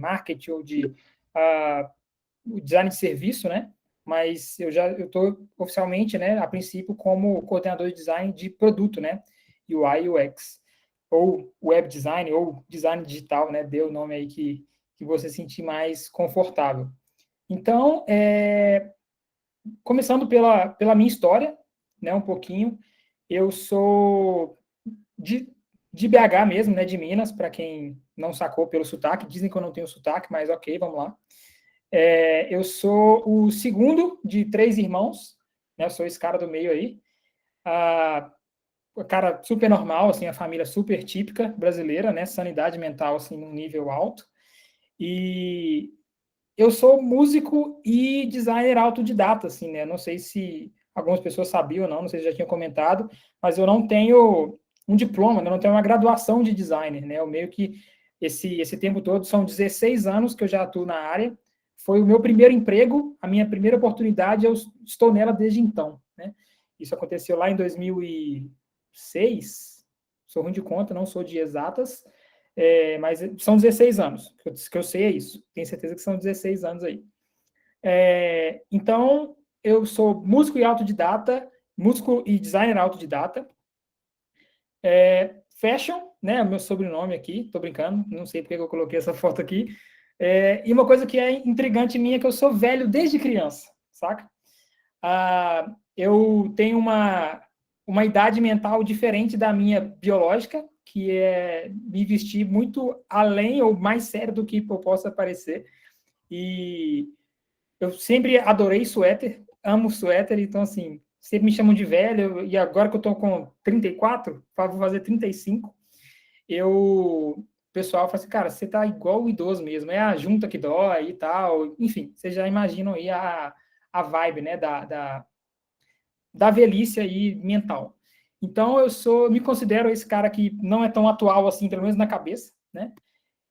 marketing ou de design de serviço, né? Mas eu estou oficialmente, né, a princípio, como coordenador de design de produto, né? UI e UX, ou web design, ou design digital, né? Dê o nome aí que você se sentir mais confortável. Então, começando pela minha história, né, um pouquinho, eu sou de BH mesmo, né, de Minas, para quem não sacou pelo sotaque, dizem que eu não tenho sotaque, mas ok, vamos lá. Eu sou o segundo de 3 irmãos, né, eu sou esse cara do meio aí, cara super normal, assim, a família super típica brasileira, né, sanidade mental, assim, num nível alto, e eu sou músico e designer autodidata, assim, né, não sei se algumas pessoas sabiam ou não sei se já tinham comentado, mas eu não tenho um diploma, né, eu não tenho uma graduação de designer, né, eu meio que, esse tempo todo, são 16 anos que eu já atuo na área, foi o meu primeiro emprego, a minha primeira oportunidade, eu estou nela desde então, né, isso aconteceu lá em 2006, sou ruim de conta, não sou de exatas, mas são 16 anos, que eu sei é isso, tenho certeza que são 16 anos aí. Então, eu sou músico e autodidata, músico e designer autodidata, fashion, né, o meu sobrenome aqui, tô brincando, não sei porque eu coloquei essa foto aqui, e uma coisa que é intrigante minha é que eu sou velho desde criança, saca? Eu tenho uma idade mental diferente da minha biológica, que é me vestir muito além ou mais sério do que eu possa parecer. E eu sempre adorei suéter, amo suéter, então, assim, sempre me chamam de velho, e agora que eu tô com 34, vou fazer 35, o pessoal fala assim, cara, você tá igual o idoso mesmo, é a junta que dói e tal, enfim, vocês já imaginam aí a vibe, né, da velhice aí mental. Então, me considero esse cara que não é tão atual assim, pelo menos na cabeça, né?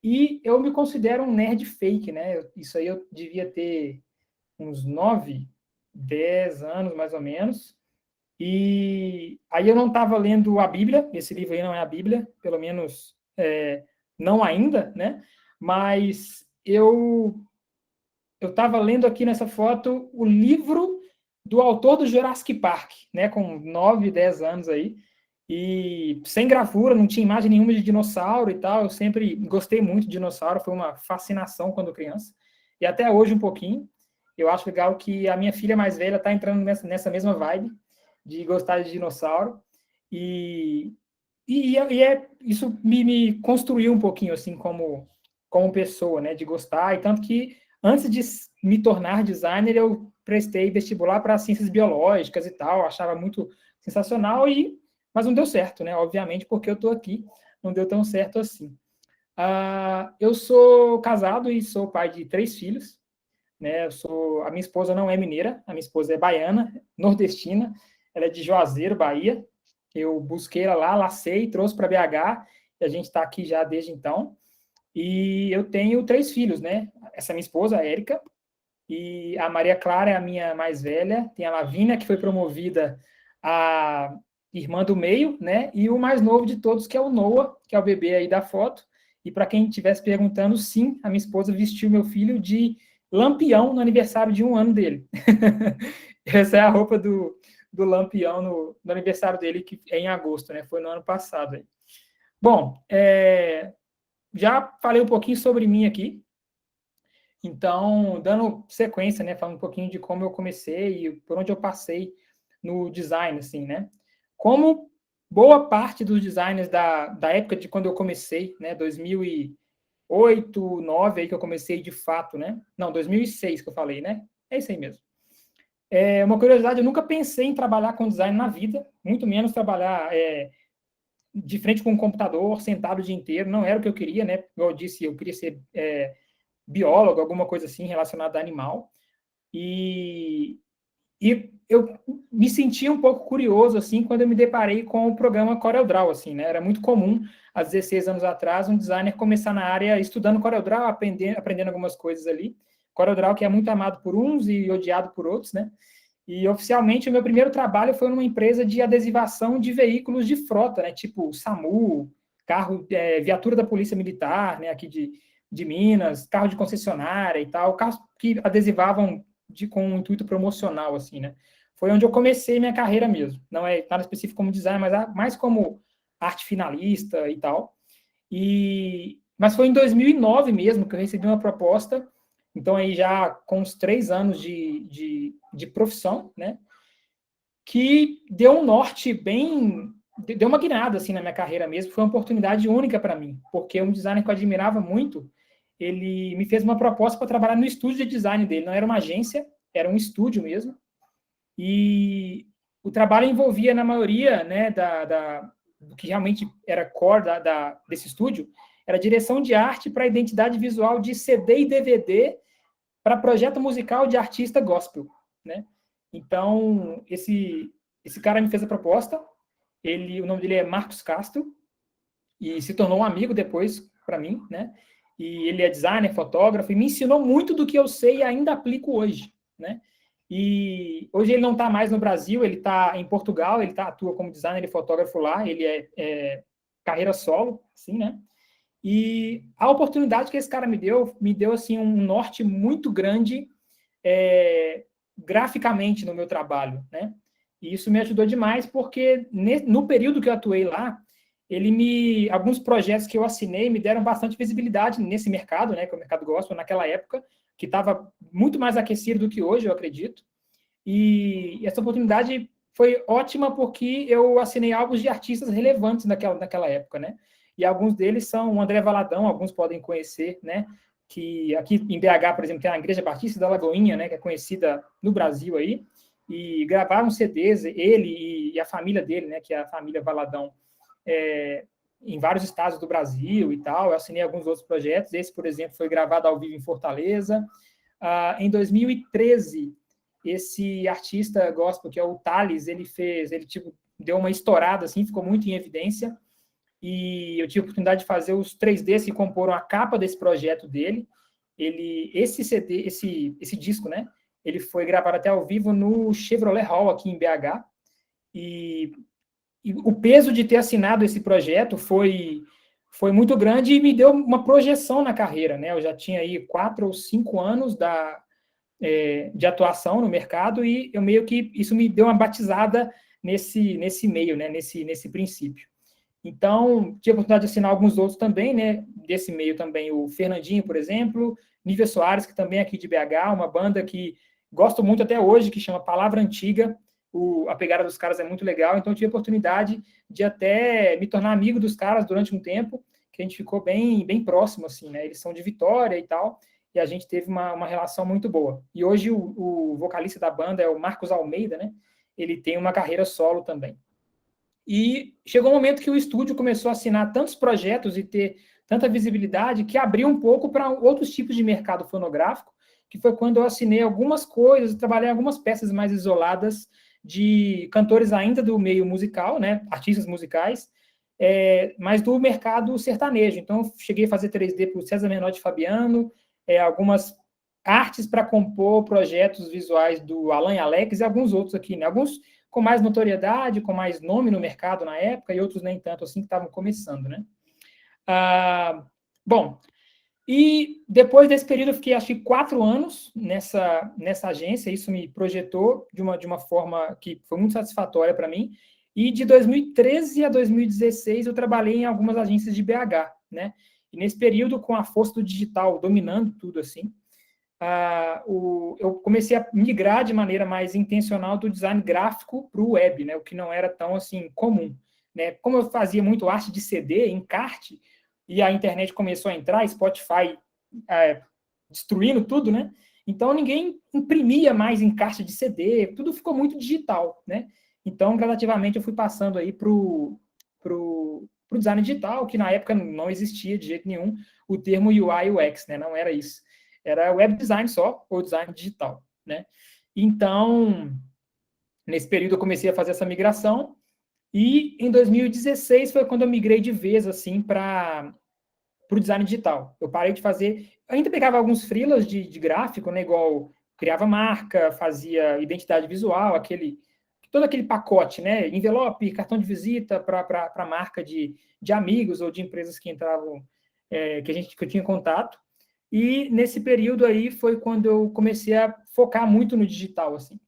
E eu me considero um nerd fake, né? Isso aí eu devia ter uns 9, 10 anos, mais ou menos. E aí eu não estava lendo a Bíblia, esse livro aí não é a Bíblia, pelo menos não ainda, né? Mas eu estava lendo aqui nessa foto o livro do autor do Jurassic Park, né, com 9, 10 anos aí, e sem gravura, não tinha imagem nenhuma de dinossauro e tal, eu sempre gostei muito de dinossauro, foi uma fascinação quando criança, e até hoje um pouquinho. Eu acho legal que a minha filha mais velha está entrando nessa mesma vibe de gostar de dinossauro, isso me construiu um pouquinho, assim, como pessoa, né, de gostar, e tanto que antes de me tornar designer, eu prestei vestibular para ciências biológicas e tal, achava muito sensacional, mas não deu certo, né? Obviamente, porque eu estou aqui, não deu tão certo assim. Eu sou casado e sou pai de 3 filhos, né? A minha esposa não é mineira, a minha esposa é baiana, nordestina, ela é de Juazeiro, Bahia. Eu busquei ela lá, lacei, trouxe para BH, e a gente está aqui já desde então. E eu tenho 3 filhos, né? Essa é minha esposa, a Érica, e a Maria Clara é a minha mais velha, tem a Lavínia, que foi promovida a irmã do meio, né? E o mais novo de todos, que é o Noah, que é o bebê aí da foto. E para quem estivesse perguntando, sim, a minha esposa vestiu meu filho de Lampião no aniversário de 1 ano dele. Essa é a roupa do Lampião no aniversário dele, que é em agosto, né? Foi no ano passado. Aí. Bom, já falei um pouquinho sobre mim aqui, então, dando sequência, né, falando um pouquinho de como eu comecei e por onde eu passei no design, assim, né? Como boa parte dos designers da época de quando eu comecei, né, 2008, 2009, aí que eu comecei de fato, né? Não, 2006 que eu falei, né? É isso aí mesmo. Uma curiosidade, eu nunca pensei em trabalhar com design na vida, muito menos trabalhar de frente com um computador, sentado o dia inteiro, não era o que eu queria, né? Como eu disse, eu queria ser biólogo, alguma coisa assim relacionada a animal. E eu me senti um pouco curioso, assim, quando eu me deparei com o programa CorelDRAW, assim, né? Era muito comum, há 16 anos atrás, um designer começar na área estudando CorelDRAW, aprendendo algumas coisas ali. CorelDRAW que é muito amado por uns e odiado por outros, né? E, oficialmente, o meu primeiro trabalho foi numa empresa de adesivação de veículos de frota, né? Tipo SAMU, carro, viatura da Polícia Militar, né? Aqui de Minas, carro de concessionária e tal, carros que adesivavam com um intuito promocional, assim, né? Foi onde eu comecei minha carreira mesmo. Não é nada específico como design, mas mais como arte finalista e tal. Mas foi em 2009 mesmo que eu recebi uma proposta, então aí já com uns 3 anos de profissão, né? Que deu um norte bem... Deu uma guinada, assim, na minha carreira mesmo. Foi uma oportunidade única para mim, porque um designer que eu admirava muito, ele me fez uma proposta para trabalhar no estúdio de design dele. Não era uma agência, era um estúdio mesmo. E o trabalho envolvia, na maioria, né, do que realmente era core desse estúdio, era direção de arte para identidade visual de CD e DVD para projeto musical de artista gospel, né? Então, esse cara me fez a proposta, o nome dele é Marcos Castro, e se tornou um amigo depois para mim, né? E ele é designer, fotógrafo, e me ensinou muito do que eu sei e ainda aplico hoje, né? E hoje ele não está mais no Brasil, ele está em Portugal, ele atua como designer e fotógrafo lá, ele é carreira solo, assim, né? E a oportunidade que esse cara me deu assim, um norte muito grande graficamente no meu trabalho, né? E isso me ajudou demais, porque no período que eu atuei lá, alguns projetos que eu assinei me deram bastante visibilidade nesse mercado, né, que é o mercado gospel, naquela época, que estava muito mais aquecido do que hoje, eu acredito. E essa oportunidade foi ótima porque eu assinei álbuns de artistas relevantes naquela época, né? E alguns deles são o André Valadão, alguns podem conhecer, né? Que aqui em BH, por exemplo, tem a Igreja Batista da Lagoinha, né? Que é conhecida no Brasil aí. E gravaram CDs, ele e a família dele, né? Que é a família Valadão, em vários estados do Brasil e tal. Eu assinei alguns outros projetos. Esse, por exemplo, foi gravado ao vivo em Fortaleza. Em 2013, esse artista gospel, que é o Thales, ele deu uma estourada, assim, ficou muito em evidência, e eu tive a oportunidade de fazer os 3Ds que comporam a capa desse projeto dele. Esse CD, esse disco, né, ele foi gravado até ao vivo no Chevrolet Hall, aqui em BH, e o peso de ter assinado esse projeto foi muito grande e me deu uma projeção na carreira, né? Eu já tinha aí 4 ou 5 anos de atuação no mercado, e eu meio que isso me deu uma batizada nesse meio, né? Nesse princípio. Então, tive a oportunidade de assinar alguns outros também, né? Desse meio também, o Fernandinho, por exemplo, Nívia Soares, que também é aqui de BH, uma banda que gosto muito até hoje, que chama Palavra Antiga. A pegada dos caras é muito legal, então eu tive a oportunidade de até me tornar amigo dos caras durante um tempo, que a gente ficou bem, bem próximo, assim, né? Eles são de Vitória e tal, e a gente teve uma relação muito boa. E hoje o vocalista da banda é o Marcos Almeida, né? Ele tem uma carreira solo também. E chegou um momento que o estúdio começou a assinar tantos projetos e ter tanta visibilidade que abriu um pouco para outros tipos de mercado fonográfico, que foi quando eu assinei algumas coisas, trabalhei algumas peças mais isoladas de cantores ainda do meio musical, né, artistas musicais, mas do mercado sertanejo. Então, cheguei a fazer 3D para o César Menotti e Fabiano, algumas artes para compor projetos visuais do Alan e Alex e alguns outros aqui, né? Alguns com mais notoriedade, com mais nome no mercado na época, e outros nem tanto assim, que estavam começando, né? Bom, e depois desse período eu fiquei, acho que 4 anos nessa agência, isso me projetou de uma forma que foi muito satisfatória para mim, e de 2013 a 2016 eu trabalhei em algumas agências de BH, né? E nesse período, com a força do digital dominando tudo, assim, eu comecei a migrar de maneira mais intencional do design gráfico para o web, né? O que não era tão assim comum, né? Como eu fazia muito arte de CD, encarte, e a internet começou a entrar, Spotify destruindo tudo, né? Então ninguém imprimia mais encarte de CD, tudo ficou muito digital, né? Então gradativamente eu fui passando aí pro design digital, que na época não existia de jeito nenhum o termo UI UX, né? Não era isso. Era web design só, ou design digital, né? Então, nesse período eu comecei a fazer essa migração, e em 2016 foi quando eu migrei de vez, assim, para o design digital. Eu parei de fazer... Ainda pegava alguns freelas de gráfico, né? Igual criava marca, fazia identidade visual, todo aquele pacote, né? Envelope, cartão de visita para marca de amigos ou de empresas que entravam, que eu tinha contato. E nesse período aí foi quando eu comecei a focar muito no digital, assim.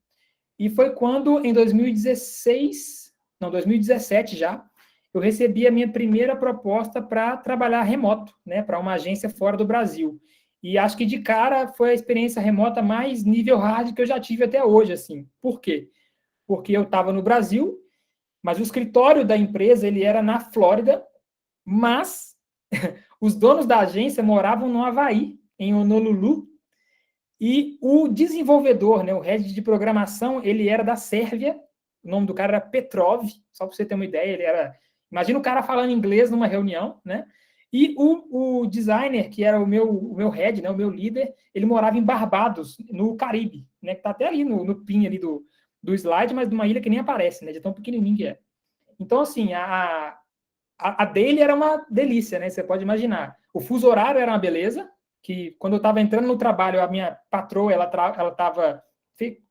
E foi quando, em 2017 já, eu recebi a minha primeira proposta para trabalhar remoto, né, para uma agência fora do Brasil. E acho que de cara foi a experiência remota mais nível hard que eu já tive até hoje, assim. Por quê? Porque eu estava no Brasil, mas o escritório da empresa ele era na Flórida, mas os donos da agência moravam no Havaí, em Honolulu, e o desenvolvedor, né, o head de programação, ele era da Sérvia, o nome do cara era Petrov, só para você ter uma ideia, ele era... Imagina o cara falando inglês numa reunião, né? E o designer, que era o meu head, né, o meu líder, ele morava em Barbados, no Caribe, né? Que está até ali no pin ali do slide, mas numa ilha que nem aparece, né? De tão pequenininho que é. Então, assim, a dele era uma delícia, né? Você pode imaginar. O fuso horário era uma beleza, que quando eu estava entrando no trabalho, a minha patroa, ela estava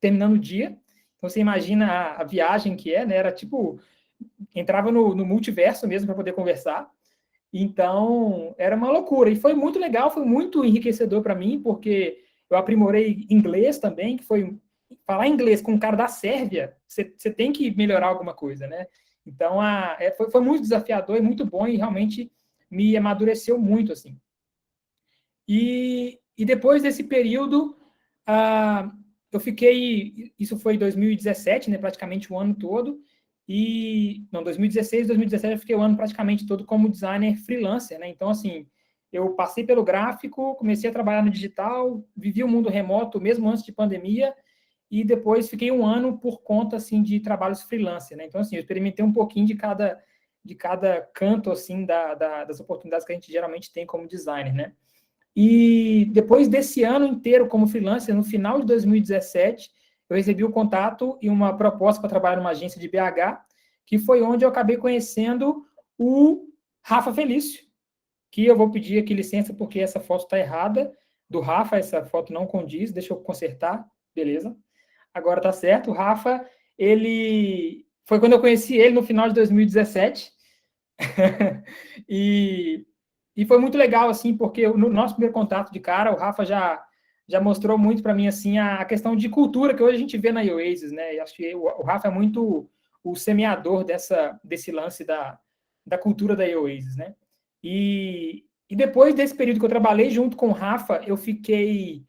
terminando o dia. Então, você imagina a viagem que é, né? Era tipo, entrava no multiverso mesmo para poder conversar. Então, era uma loucura. E foi muito legal, foi muito enriquecedor para mim, porque eu aprimorei inglês também, que foi... Falar inglês com um cara da Sérvia, você tem que melhorar alguma coisa, né? Então, foi muito desafiador e muito bom, e realmente me amadureceu muito, assim. E depois desse período, eu fiquei... Isso foi em 2017, né, praticamente o ano todo. Não, 2016, 2017 eu fiquei o ano praticamente todo como designer freelancer, né? Então, assim, eu passei pelo gráfico, comecei a trabalhar no digital, vivi o mundo remoto mesmo antes de pandemia, e depois fiquei um ano por conta, assim, de trabalhos freelancer, né? Então, assim, eu experimentei um pouquinho de cada canto, assim, das oportunidades que a gente geralmente tem como designer, né? E depois desse ano inteiro como freelancer, no final de 2017, eu recebi o contato e uma proposta para trabalhar numa agência de BH, que foi onde eu acabei conhecendo o Rafa Felício, que eu vou pedir aqui licença porque essa foto está errada, do Rafa, essa foto não condiz, deixa eu consertar, beleza. Agora tá certo, o Rafa, ele... Foi quando eu conheci ele, no final de 2017, e foi muito legal, assim, porque no nosso primeiro contato de cara, o Rafa já mostrou muito para mim, assim, a questão de cultura que hoje a gente vê na Oasis, né? E acho que o Rafa é muito o semeador desse lance da cultura da Oasis, né? E depois desse período que eu trabalhei junto com o Rafa, eu fiquei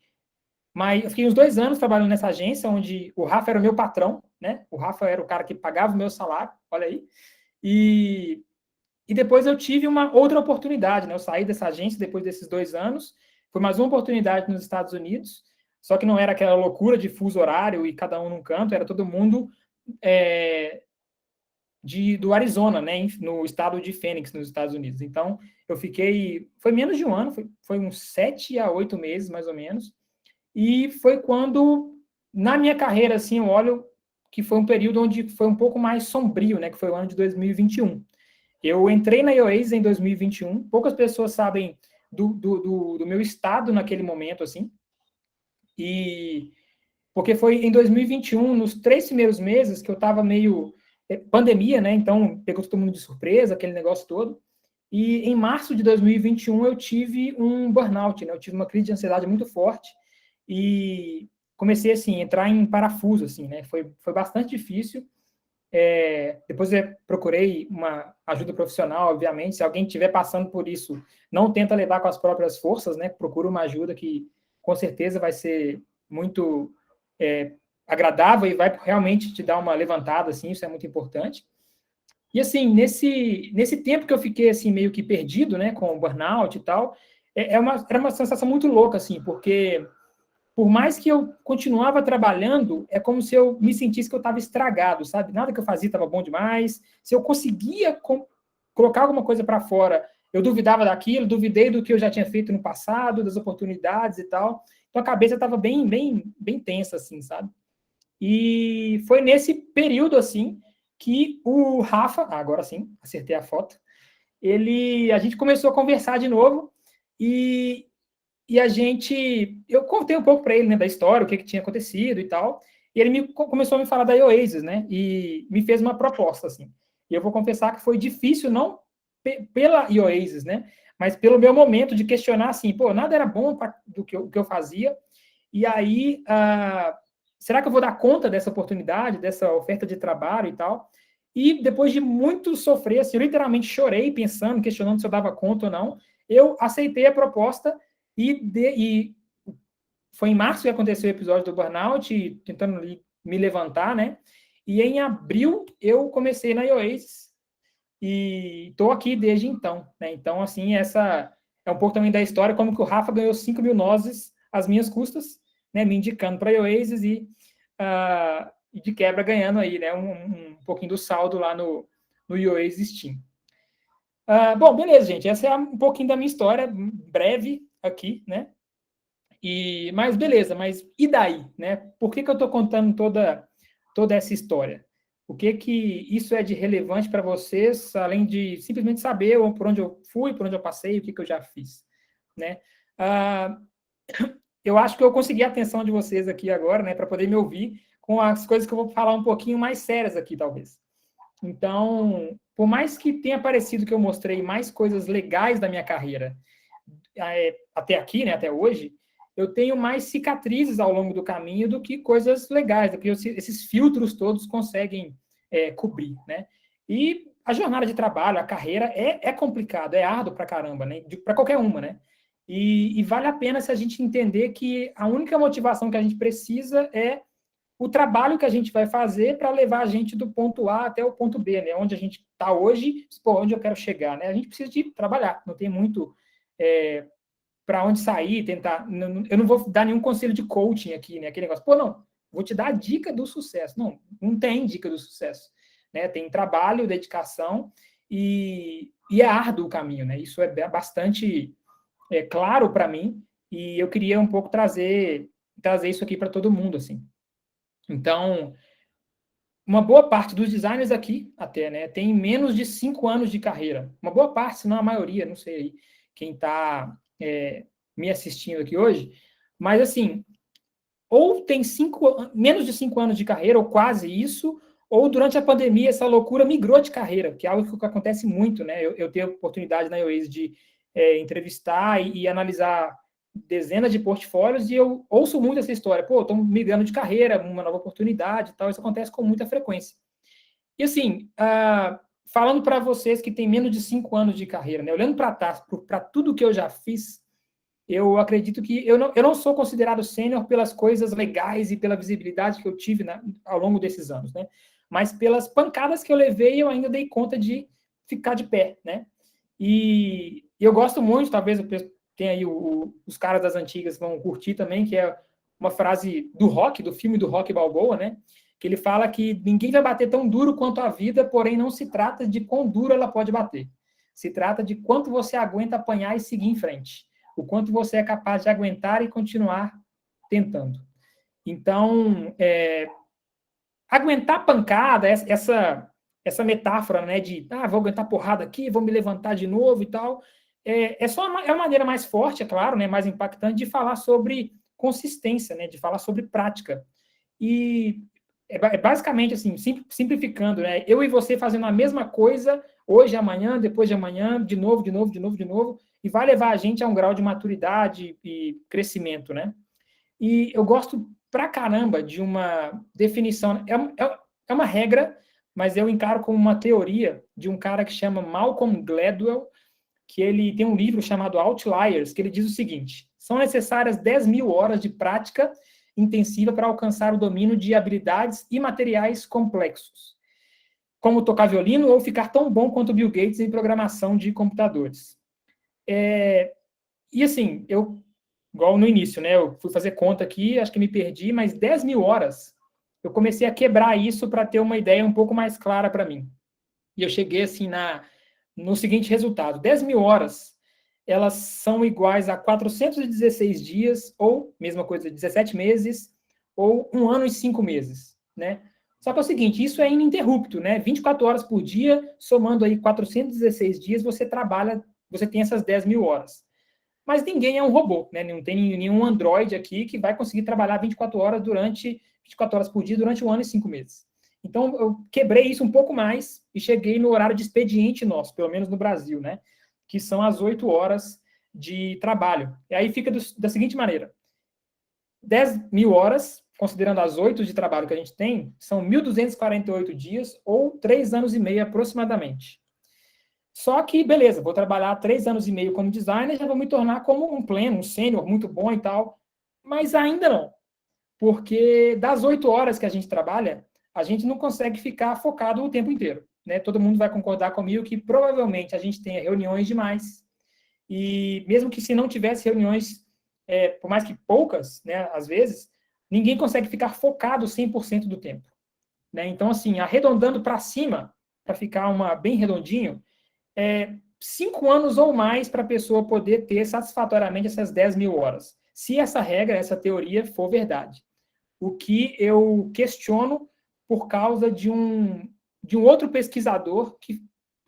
uns 2 anos trabalhando nessa agência, onde o Rafa era o meu patrão, né? O Rafa era o cara que pagava o meu salário, olha aí. E depois eu tive uma outra oportunidade, né? Eu saí dessa agência depois desses 2 anos, foi mais uma oportunidade nos Estados Unidos, só que não era aquela loucura de fuso horário e cada um num canto, era todo mundo do Arizona, né? No estado de Phoenix, nos Estados Unidos. Então, eu fiquei... Foi menos de um ano, foi uns 7 a 8 meses, mais ou menos. E foi quando, na minha carreira, assim, eu olho que foi um período onde foi um pouco mais sombrio, né? Que foi o ano de 2021. Eu entrei na Oasis em 2021, poucas pessoas sabem do meu estado naquele momento, assim, porque foi em 2021, nos 3 primeiros meses, que eu estava meio... pandemia, né? Então, pegou todo mundo de surpresa, aquele negócio todo. E em março de 2021, eu tive um burnout, né? Eu tive uma crise de ansiedade muito forte e comecei, assim, a entrar em parafuso, assim, né? Foi bastante difícil. Depois eu procurei uma ajuda profissional, obviamente. Se alguém estiver passando por isso, não tenta levar com as próprias forças, né? Procura uma ajuda que, com certeza, vai ser muito agradável e vai realmente te dar uma levantada, assim, isso é muito importante. E, assim, nesse tempo que eu fiquei, assim, meio que perdido, né, com o burnout e tal, era uma sensação muito louca, assim, porque por mais que eu continuava trabalhando, é como se eu me sentisse que eu estava estragado, sabe? Nada que eu fazia estava bom demais. Se eu conseguia colocar alguma coisa para fora, eu duvidava daquilo, duvidei do que eu já tinha feito no passado, das oportunidades e tal. Então a cabeça estava bem, bem, bem tensa, assim, sabe? E foi nesse período, assim, que o Rafa, agora sim, acertei a foto, a gente começou a conversar de novo e eu contei um pouco para ele, né, da história, o que tinha acontecido e tal, e ele começou a me falar da Oasis, né, e me fez uma proposta, assim. E eu vou confessar que foi difícil, não pela Oasis, né, mas pelo meu momento de questionar, assim, pô, nada era bom do que eu fazia, e aí, será que eu vou dar conta dessa oportunidade, dessa oferta de trabalho e tal? E depois de muito sofrer, assim, eu literalmente chorei pensando, questionando se eu dava conta ou não, eu aceitei a proposta e foi em março que aconteceu o episódio do burnout, tentando me levantar, né? E em abril eu comecei na Oasis e estou aqui desde então, né? Então, assim, essa é um pouco também da história, como que o Rafa ganhou 5.000 nozes às minhas custas, né? Me indicando para a Oasis e de quebra ganhando aí, né? Um pouquinho do saldo lá no Oasis Team. Bom, beleza, gente. Essa é um pouquinho da minha história, breve aqui, né? Mas beleza, mas e daí, né? Por que eu estou contando toda essa história? O que isso é de relevante para vocês, além de simplesmente saber por onde eu fui, por onde eu passei, o que eu já fiz, né? Eu acho que eu consegui a atenção de vocês aqui agora, né, para poder me ouvir com as coisas que eu vou falar um pouquinho mais sérias aqui, talvez. Então, por mais que tenha parecido que eu mostrei mais coisas legais da minha carreira até aqui, né, até hoje, eu tenho mais cicatrizes ao longo do caminho do que coisas legais, do que esses filtros todos conseguem cobrir, né? E a jornada de trabalho, a carreira é complicado, é árduo pra caramba, né? Para qualquer uma, né? E vale a pena se a gente entender que a única motivação que a gente precisa é o trabalho que a gente vai fazer para levar a gente do ponto A até o ponto B, né? Onde a gente está hoje, onde eu quero chegar, né? A gente precisa de trabalhar, não tem muito para onde sair, tentar. Eu não vou dar nenhum conselho de coaching aqui, né? Aquele negócio, não, vou te dar a dica do sucesso. Não tem dica do sucesso, né? Tem trabalho, dedicação e é árduo o caminho, né? Isso é bastante claro para mim e eu queria um pouco trazer isso aqui para todo mundo, assim. Então, uma boa parte dos designers aqui, até, né, tem menos de 5 anos de carreira. Uma boa parte, se não a maioria, não sei aí quem está me assistindo aqui hoje, mas assim, ou tem menos de 5 anos de carreira, ou quase isso, ou durante a pandemia essa loucura migrou de carreira, que é algo que acontece muito, né? Eu tenho a oportunidade na Oasis de entrevistar e analisar dezenas de portfólios e eu ouço muito essa história. Pô, estou migrando de carreira, uma nova oportunidade e tal. Isso acontece com muita frequência. E assim, falando para vocês que têm menos de 5 anos de carreira, né? Olhando para trás, para tudo que eu já fiz, eu acredito que eu não sou considerado sênior pelas coisas legais e pela visibilidade que eu tive ao longo desses anos, né? Mas pelas pancadas que eu levei, eu ainda dei conta de ficar de pé, né? E eu gosto muito, talvez tem aí os caras das antigas vão curtir também, que é uma frase do filme do Rocky Balboa, né? Que ele fala que ninguém vai bater tão duro quanto a vida, porém não se trata de quão duro ela pode bater. Se trata de quanto você aguenta apanhar e seguir em frente. O quanto você é capaz de aguentar e continuar tentando. Então, aguentar pancada, essa metáfora, né, de vou aguentar porrada aqui, vou me levantar de novo e tal, é uma maneira mais forte, é claro, né, mais impactante de falar sobre consistência, né, de falar sobre prática. E basicamente assim, simplificando, né, eu e você fazendo a mesma coisa hoje, amanhã, depois de amanhã, de novo, e vai levar a gente a um grau de maturidade e crescimento, né? E eu gosto pra caramba de uma definição, é uma regra, mas eu encaro como uma teoria de um cara que chama Malcolm Gladwell, que ele tem um livro chamado Outliers, que ele diz o seguinte: são necessárias 10.000 horas de prática intensiva para alcançar o domínio de habilidades e materiais complexos, como tocar violino ou ficar tão bom quanto Bill Gates em programação de computadores. E assim, igual no início, né? Eu fui fazer conta aqui, acho que me perdi, mas 10.000 horas, eu comecei a quebrar isso para ter uma ideia um pouco mais clara para mim. E eu cheguei assim no seguinte resultado: 10.000 horas, elas são iguais a 416 dias, ou, mesma coisa, 17 meses, ou 1 ano e 5 meses, né? Só que é o seguinte, isso é ininterrupto, né? 24 horas por dia, somando aí 416 dias, você tem essas 10.000 horas. Mas ninguém é um robô, né? Não tem nenhum Android aqui que vai conseguir trabalhar 24 horas por dia durante 1 ano e 5 meses. Então, eu quebrei isso um pouco mais e cheguei no horário de expediente nosso, pelo menos no Brasil, né? que são as 8 horas de trabalho. E aí fica da seguinte maneira: 10.000 horas, considerando as 8 de trabalho que a gente tem, são 1.248 dias, ou 3 anos e meio aproximadamente. Só que, beleza, vou trabalhar 3 anos e meio como designer, já vou me tornar como um pleno, um sênior muito bom e tal, mas ainda não. Porque das 8 horas que a gente trabalha, a gente não consegue ficar focado o tempo inteiro. Né? Todo mundo vai concordar comigo que provavelmente a gente tenha reuniões demais, e mesmo que se não tivesse reuniões, por mais que poucas, né, às vezes, ninguém consegue ficar focado 100% do tempo. Né? Então, assim, arredondando para cima, para ficar bem redondinho, 5 anos ou mais para a pessoa poder ter satisfatoriamente essas 10.000 horas. Se essa regra, essa teoria for verdade. O que eu questiono por causa de um outro pesquisador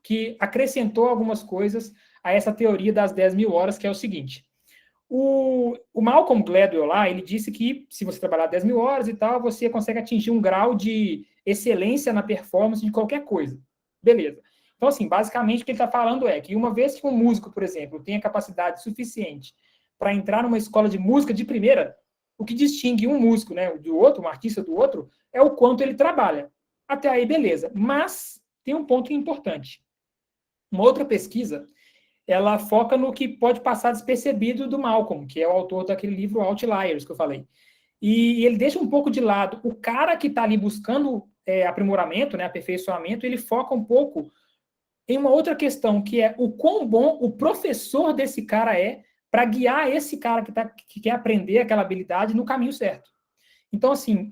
que acrescentou algumas coisas a essa teoria das 10.000 horas, que é o seguinte. O Malcolm Gladwell lá, ele disse que se você trabalhar 10.000 horas e tal, você consegue atingir um grau de excelência na performance de qualquer coisa. Beleza. Então, assim, basicamente o que ele está falando é que uma vez que um músico, por exemplo, tenha capacidade suficiente para entrar numa escola de música de primeira, o que distingue um músico, né, do outro, um artista do outro, é o quanto ele trabalha. Até aí, beleza. Mas tem um ponto importante. Uma outra pesquisa, ela foca no que pode passar despercebido do Malcolm, que é o autor daquele livro Outliers, que eu falei. E ele deixa um pouco de lado o cara que está ali buscando aprimoramento, né, aperfeiçoamento, ele foca um pouco em uma outra questão, que é o quão bom o professor desse cara é para guiar esse cara que quer aprender aquela habilidade no caminho certo. Então, assim,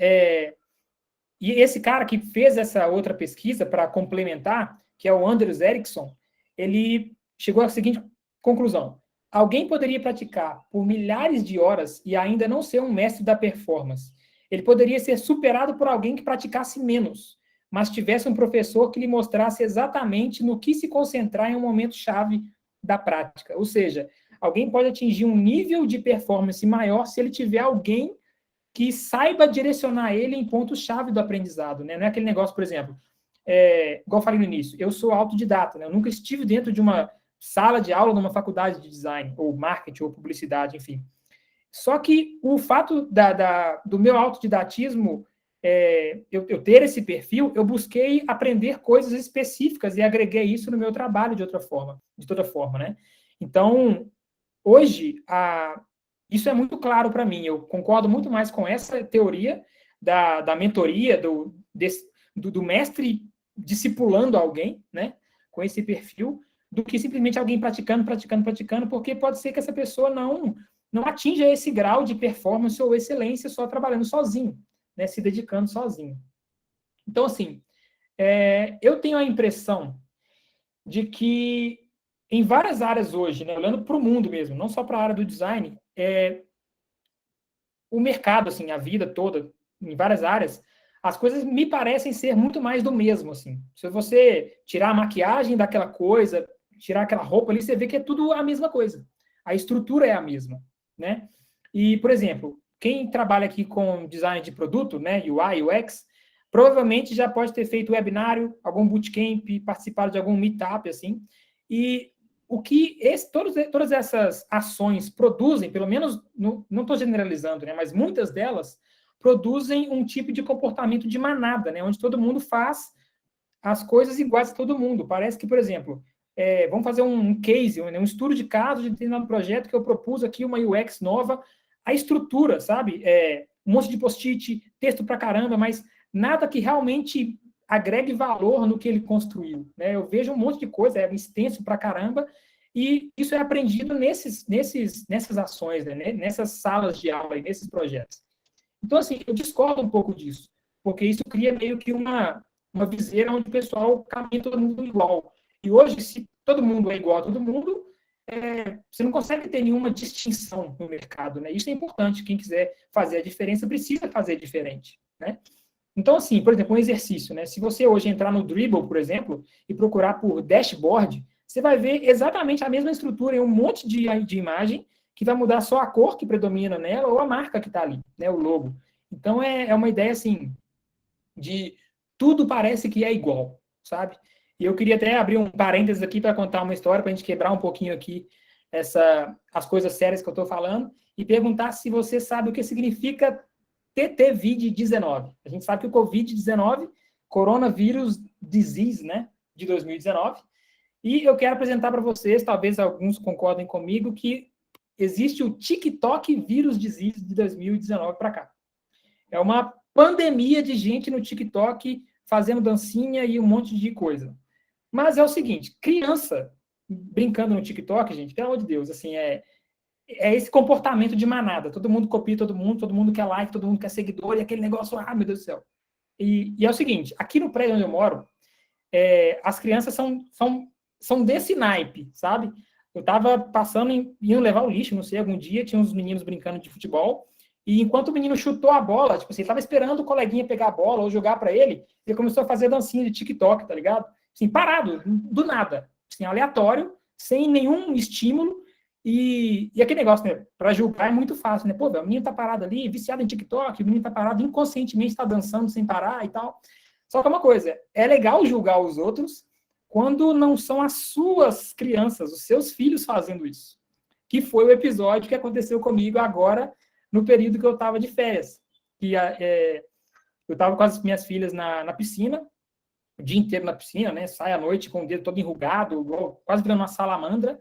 e esse cara que fez essa outra pesquisa para complementar, que é o Anders Ericsson, ele chegou à seguinte conclusão: alguém poderia praticar por milhares de horas e ainda não ser um mestre da performance. Ele poderia ser superado por alguém que praticasse menos, mas tivesse um professor que lhe mostrasse exatamente no que se concentrar em um momento-chave da prática. Ou seja, alguém pode atingir um nível de performance maior se ele tiver alguém que saiba direcionar ele em pontos-chave do aprendizado. Né? Não é aquele negócio, por exemplo, igual eu falei no início, eu sou autodidata, né? Eu nunca estive dentro de uma sala de aula numa faculdade de design, ou marketing, ou publicidade, enfim. Só que o fato do meu autodidatismo, eu ter esse perfil, eu busquei aprender coisas específicas e agreguei isso no meu trabalho de toda forma, né? Então, hoje, isso é muito claro para mim. Eu concordo muito mais com essa teoria da mentoria, do mestre discipulando alguém, né, com esse perfil, do que simplesmente alguém praticando, porque pode ser que essa pessoa não atinja esse grau de performance ou excelência só trabalhando sozinho, né, se dedicando sozinho. Então, assim, eu tenho a impressão de que em várias áreas hoje, né, olhando para o mundo mesmo, não só para a área do design, o mercado, assim, a vida toda, em várias áreas, as coisas me parecem ser muito mais do mesmo, assim. Se você tirar a maquiagem daquela coisa, tirar aquela roupa ali, você vê que é tudo a mesma coisa. A estrutura é a mesma, né? E, por exemplo, quem trabalha aqui com design de produto, né, UI, UX, provavelmente já pode ter feito webinário, algum bootcamp, participado de algum meetup, assim, e o que todas essas ações produzem, pelo menos, não estou generalizando, né, mas muitas delas produzem um tipo de comportamento de manada, né, onde todo mundo faz as coisas iguais a todo mundo. Parece que, por exemplo, vamos fazer um case, um estudo de caso de determinado projeto que eu propus aqui, uma UX nova, a estrutura, sabe? Um monte de post-it, texto pra caramba, mas nada que realmente agregue valor no que ele construiu. Né? Eu vejo um monte de coisa, extenso pra caramba, e isso é aprendido nessas ações, né? Nessas salas de aula, nesses projetos. Então, assim, eu discordo um pouco disso, porque isso cria meio que uma viseira onde o pessoal caminha todo mundo igual. E hoje, se todo mundo é igual a todo mundo, você não consegue ter nenhuma distinção no mercado, né? Isso é importante. Quem quiser fazer a diferença precisa fazer diferente, né? Então, assim, por exemplo, um exercício, né? Se você hoje entrar no Dribbble, por exemplo, e procurar por dashboard, você vai ver exatamente a mesma estrutura em um monte de imagem que vai mudar só a cor que predomina nela ou a marca que está ali, né? O logo. Então, é uma ideia, assim, de tudo parece que é igual, sabe? E eu queria até abrir um parênteses aqui para contar uma história, para a gente quebrar um pouquinho aqui as coisas sérias que eu estou falando, e perguntar se você sabe o que significa TTVD-19. A gente sabe que o Covid-19, Coronavírus Disease, né, de 2019, e eu quero apresentar para vocês, talvez alguns concordem comigo, que existe o TikTok Vírus Disease de 2019 para cá. É uma pandemia de gente no TikTok fazendo dancinha e um monte de coisa. Mas é o seguinte, criança brincando no TikTok, gente, pelo amor de Deus, assim, é esse comportamento de manada. Todo mundo copia todo mundo quer like, todo mundo quer seguidor, e aquele negócio, meu Deus do céu. E é o seguinte, aqui no prédio onde eu moro, as crianças são desse naipe, sabe? Eu tava passando, indo levar o lixo, não sei, algum dia, tinha uns meninos brincando de futebol, e enquanto o menino chutou a bola, tipo assim, ele tava esperando o coleguinha pegar a bola ou jogar para ele, ele começou a fazer dancinha de TikTok, tá ligado? Assim, parado, do nada, assim, aleatório, sem nenhum estímulo, e aquele negócio, né, para julgar é muito fácil, né? Pô, o menino tá parado ali, viciado em TikTok, o menino tá parado, inconscientemente tá dançando sem parar e tal. Só que é uma coisa, é legal julgar os outros quando não são as suas crianças, os seus filhos fazendo isso. Que foi o episódio que aconteceu comigo agora, no período que eu estava de férias. Eu estava com as minhas filhas na piscina, o dia inteiro na piscina, né? Sai à noite com o dedo todo enrugado, quase virando uma salamandra.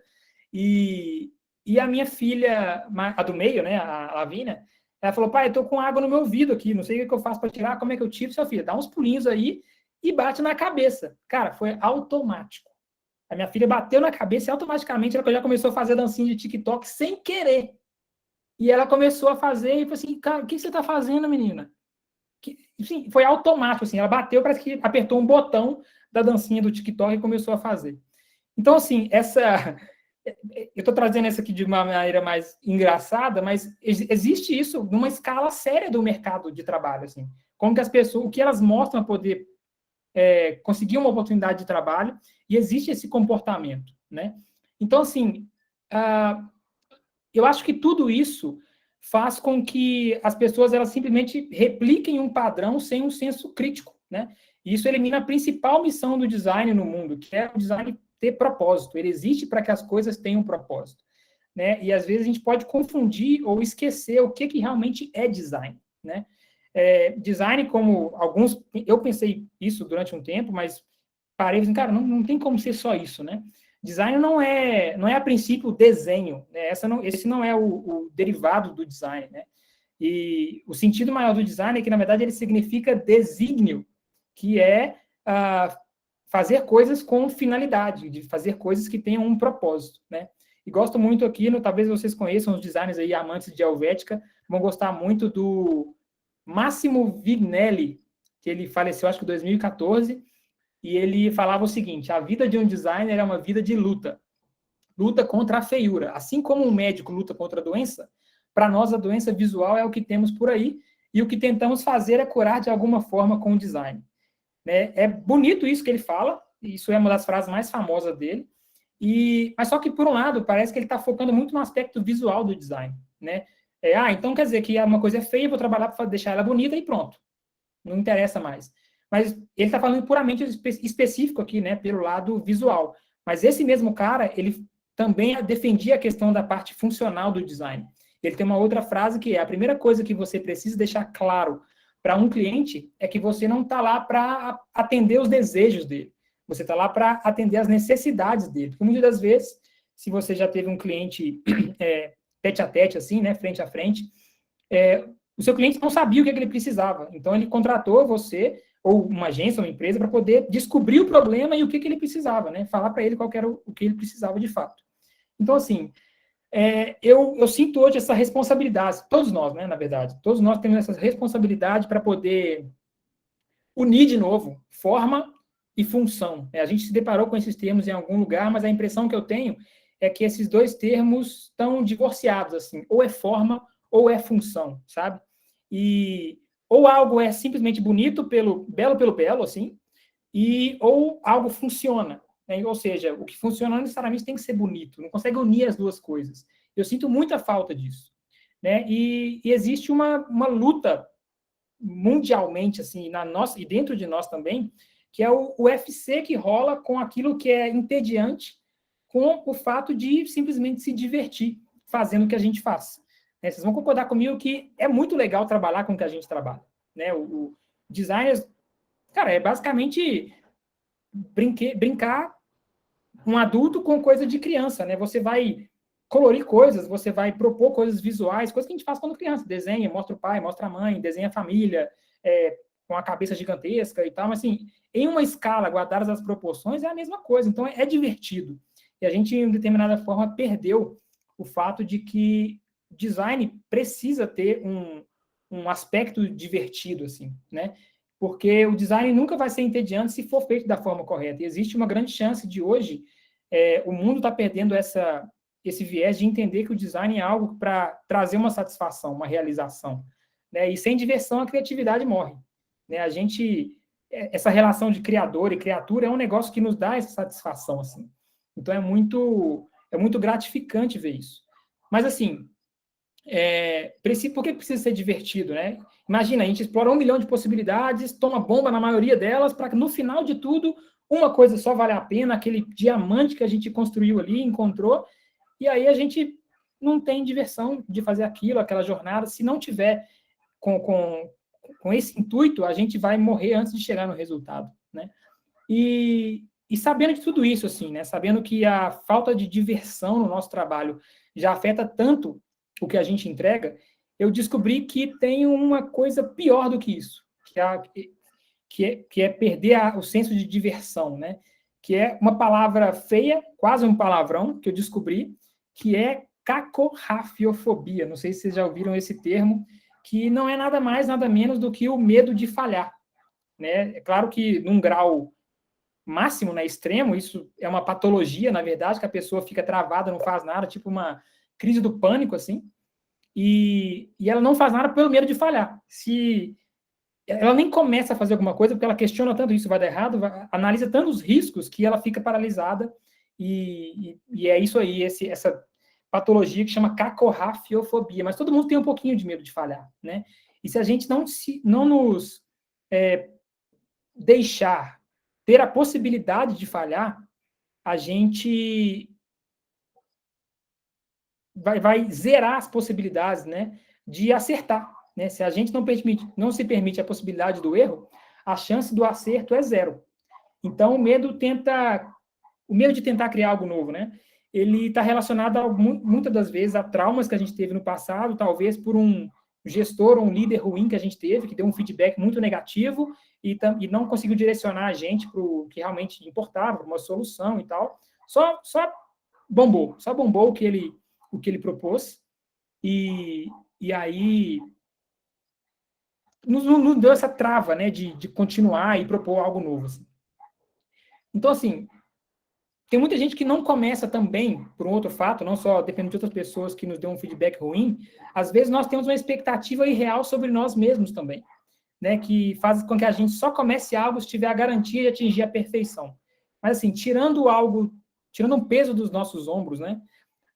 E a minha filha, a do meio, né? A Lavínia, ela falou, pai, eu tô com água no meu ouvido aqui, não sei o que eu faço para tirar, como é que eu tiro? Seu filho, dá uns pulinhos aí e bate na cabeça. Cara, foi automático. A minha filha bateu na cabeça e automaticamente ela já começou a fazer dancinha de TikTok sem querer. E ela começou a fazer e falou assim, cara, o que você tá fazendo, menina? Sim, foi automático, assim, ela bateu, parece que apertou um botão da dancinha do TikTok e começou a fazer. Então, assim, eu estou trazendo essa aqui de uma maneira mais engraçada, mas existe isso numa escala séria do mercado de trabalho, assim. Como que as pessoas, o que elas mostram a poder conseguir uma oportunidade de trabalho, e existe esse comportamento, né? Então, assim, eu acho que tudo isso faz com que as pessoas elas simplesmente repliquem um padrão sem um senso crítico, né? E isso elimina a principal missão do design no mundo, que é o design ter propósito. Ele existe para que as coisas tenham propósito, né? E às vezes a gente pode confundir ou esquecer o que realmente é design, né? Design, como alguns, eu pensei isso durante um tempo, mas parei e falei, cara, não tem como ser só isso, né? Design não é a princípio desenho, né? Esse não é o derivado do design, né? E o sentido maior do design é que, na verdade, ele significa desígnio, que é fazer coisas com finalidade, de fazer coisas que tenham um propósito, né? E gosto muito aqui, talvez vocês conheçam os designers aí, amantes de Helvética, vão gostar muito do Massimo Vignelli, que ele faleceu, acho que em 2014, e ele falava o seguinte, a vida de um designer é uma vida de luta. Luta contra a feiura. Assim como um médico luta contra a doença, para nós a doença visual é o que temos por aí, e o que tentamos fazer é curar de alguma forma com o design. Né? É bonito isso que ele fala, isso é uma das frases mais famosas dele, mas só que, por um lado, parece que ele está focando muito no aspecto visual do design. Né? Então quer dizer que uma coisa é feia, vou trabalhar para deixar ela bonita e pronto. Não interessa mais. Mas ele está falando puramente específico aqui, né, pelo lado visual. Mas esse mesmo cara, ele também defendia a questão da parte funcional do design. Ele tem uma outra frase que é: a primeira coisa que você precisa deixar claro para um cliente é que você não está lá para atender os desejos dele. Você está lá para atender as necessidades dele. Porque muitas das vezes, se você já teve um cliente tete a tete, assim, né, frente a frente, o seu cliente não sabia o que ele precisava. Então, ele contratou você, ou uma agência, uma empresa, para poder descobrir o problema e o que ele precisava, né? Falar para ele qual era o que ele precisava de fato. Então, assim, eu sinto hoje essa responsabilidade, todos nós, né, na verdade, todos nós temos essa responsabilidade para poder unir de novo forma e função. A gente se deparou com esses termos em algum lugar, mas a impressão que eu tenho é que esses dois termos estão divorciados, assim, ou é forma ou é função, sabe? Ou algo é simplesmente bonito, belo pelo belo, assim, ou algo funciona. Né? Ou seja, o que funciona não necessariamente tem que ser bonito, não consegue unir as duas coisas. Eu sinto muita falta disso. Né? E existe uma luta mundialmente, assim, e dentro de nós também, que é o UFC que rola com aquilo que é entediante, com o fato de simplesmente se divertir fazendo o que a gente faz. Né? Vocês vão concordar comigo que é muito legal trabalhar com o que a gente trabalha. Né? O designer, cara, é basicamente brincar um adulto com coisa de criança. Né? Você vai colorir coisas, você vai propor coisas visuais, coisas que a gente faz quando criança. Desenha, mostra o pai, mostra a mãe, desenha a família, com a cabeça gigantesca e tal, mas assim, em uma escala, guardadas as proporções, é a mesma coisa. Então, é divertido. E a gente, em determinada forma, perdeu o fato de que design precisa ter um aspecto divertido, assim, né? Porque o design nunca vai ser entediante se for feito da forma correta. E existe uma grande chance de hoje, o mundo está perdendo esse viés de entender que o design é algo para trazer uma satisfação, uma realização. Né? E sem diversão, a criatividade morre. Né? Essa relação de criador e criatura é um negócio que nos dá essa satisfação, assim. Então é muito gratificante ver isso. Mas assim, por que precisa ser divertido, né? Imagina, a gente explora 1 milhão de possibilidades, toma bomba na maioria delas, para que no final de tudo, uma coisa só vale a pena, aquele diamante que a gente construiu ali, encontrou, e aí a gente não tem diversão de fazer aquilo, aquela jornada, se não tiver com esse intuito, a gente vai morrer antes de chegar no resultado, né? E sabendo de tudo isso, assim, né? Sabendo que a falta de diversão no nosso trabalho já afeta tanto o que a gente entrega, eu descobri que tem uma coisa pior do que isso, que é perder o senso de diversão, né? Que é uma palavra feia, quase um palavrão, que eu descobri, que é cacorrafiofobia. Não sei se vocês já ouviram esse termo, que não é nada mais, nada menos do que o medo de falhar. Né? É claro que num grau máximo, né, extremo, isso é uma patologia, na verdade, que a pessoa fica travada, não faz nada, tipo uma crise do pânico, assim, e ela não faz nada pelo medo de falhar. Se ela nem começa a fazer alguma coisa, porque ela questiona tanto isso vai dar errado, analisa tantos riscos, que ela fica paralisada, e é isso aí, essa patologia que chama cacorrafiofobia. Mas todo mundo tem um pouquinho de medo de falhar, né? E se a gente não nos deixar ter a possibilidade de falhar, a gente vai zerar as possibilidades, né, de acertar. Né? Se a gente não se permite a possibilidade do erro, a chance do acerto é zero. Então, o medo de tentar criar algo novo, né? Ele está relacionado, muitas das vezes, a traumas que a gente teve no passado, talvez por um gestor ou um líder ruim que a gente teve, que deu um feedback muito negativo e não conseguiu direcionar a gente para o que realmente importava, para uma solução e tal. Só bombou o que ele propôs, e aí nos deu essa trava, né, de continuar e propor algo novo. Assim. Então, assim, tem muita gente que não começa também, por um outro fato, não só dependendo de outras pessoas que nos dão um feedback ruim, às vezes nós temos uma expectativa irreal sobre nós mesmos também, né, que faz com que a gente só comece algo se tiver a garantia de atingir a perfeição. Mas, assim, tirando um peso dos nossos ombros, né,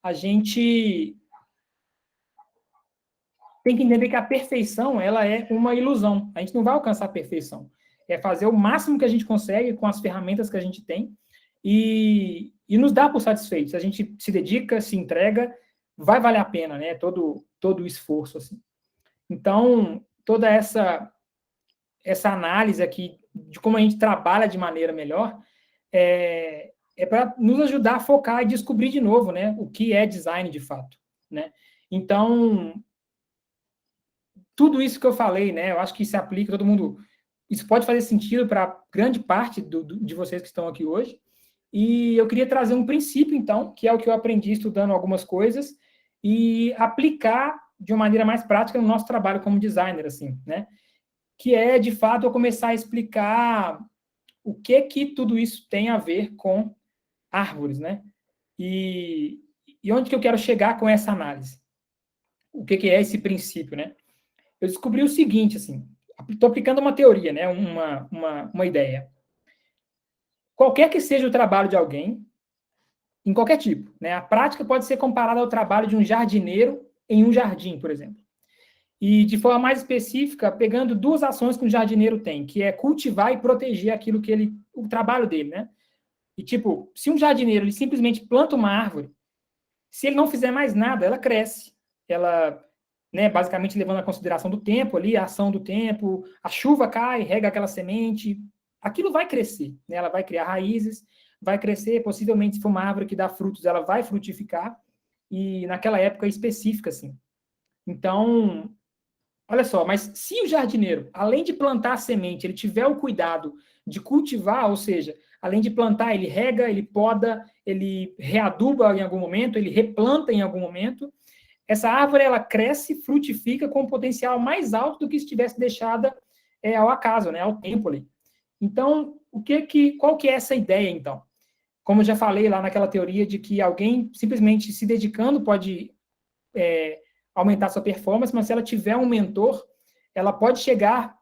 a gente tem que entender que a perfeição, ela é uma ilusão. A gente não vai alcançar a perfeição. É fazer o máximo que a gente consegue com as ferramentas que a gente tem e nos dá por satisfeitos. A gente se dedica, se entrega, vai valer a pena, né? Todo o esforço, assim. Então, toda essa análise aqui de como a gente trabalha de maneira melhor é para nos ajudar a focar e descobrir de novo, né? O que é design de fato, né? Então, tudo isso que eu falei, né? Eu acho que se aplica todo mundo. Isso pode fazer sentido para grande parte de vocês que estão aqui hoje. E eu queria trazer um princípio, então, que é o que eu aprendi estudando algumas coisas, e aplicar de uma maneira mais prática no nosso trabalho como designer, assim, né? Que é, de fato, eu começar a explicar o que tudo isso tem a ver com árvores, né? E onde que eu quero chegar com essa análise? O que é esse princípio, né? Eu descobri o seguinte, assim, estou aplicando uma teoria, né, uma ideia. Qualquer que seja o trabalho de alguém, em qualquer tipo, né, a prática pode ser comparada ao trabalho de um jardineiro em um jardim, por exemplo. E, de forma mais específica, pegando duas ações que o jardineiro tem, que é cultivar e proteger aquilo que ele, o trabalho dele, né? E, tipo, se um jardineiro ele simplesmente planta uma árvore, se ele não fizer mais nada, ela cresce. Ela, né, basicamente levando a consideração do tempo ali, a ação do tempo, a chuva cai, rega aquela semente, aquilo vai crescer, né? Ela vai criar raízes, vai crescer, possivelmente se for uma árvore que dá frutos, ela vai frutificar, e naquela época específica, assim. Então, olha só, mas se o jardineiro, além de plantar a semente, ele tiver o cuidado de cultivar, ou seja, além de plantar, ele rega, ele poda, ele readuba em algum momento, ele replanta em algum momento, essa árvore ela cresce, frutifica com um potencial mais alto do que se tivesse deixada ao acaso, né, ao tempo ali. Então, qual que é essa ideia, então? Como eu já falei lá naquela teoria de que alguém simplesmente se dedicando pode aumentar sua performance, mas se ela tiver um mentor, ela pode chegar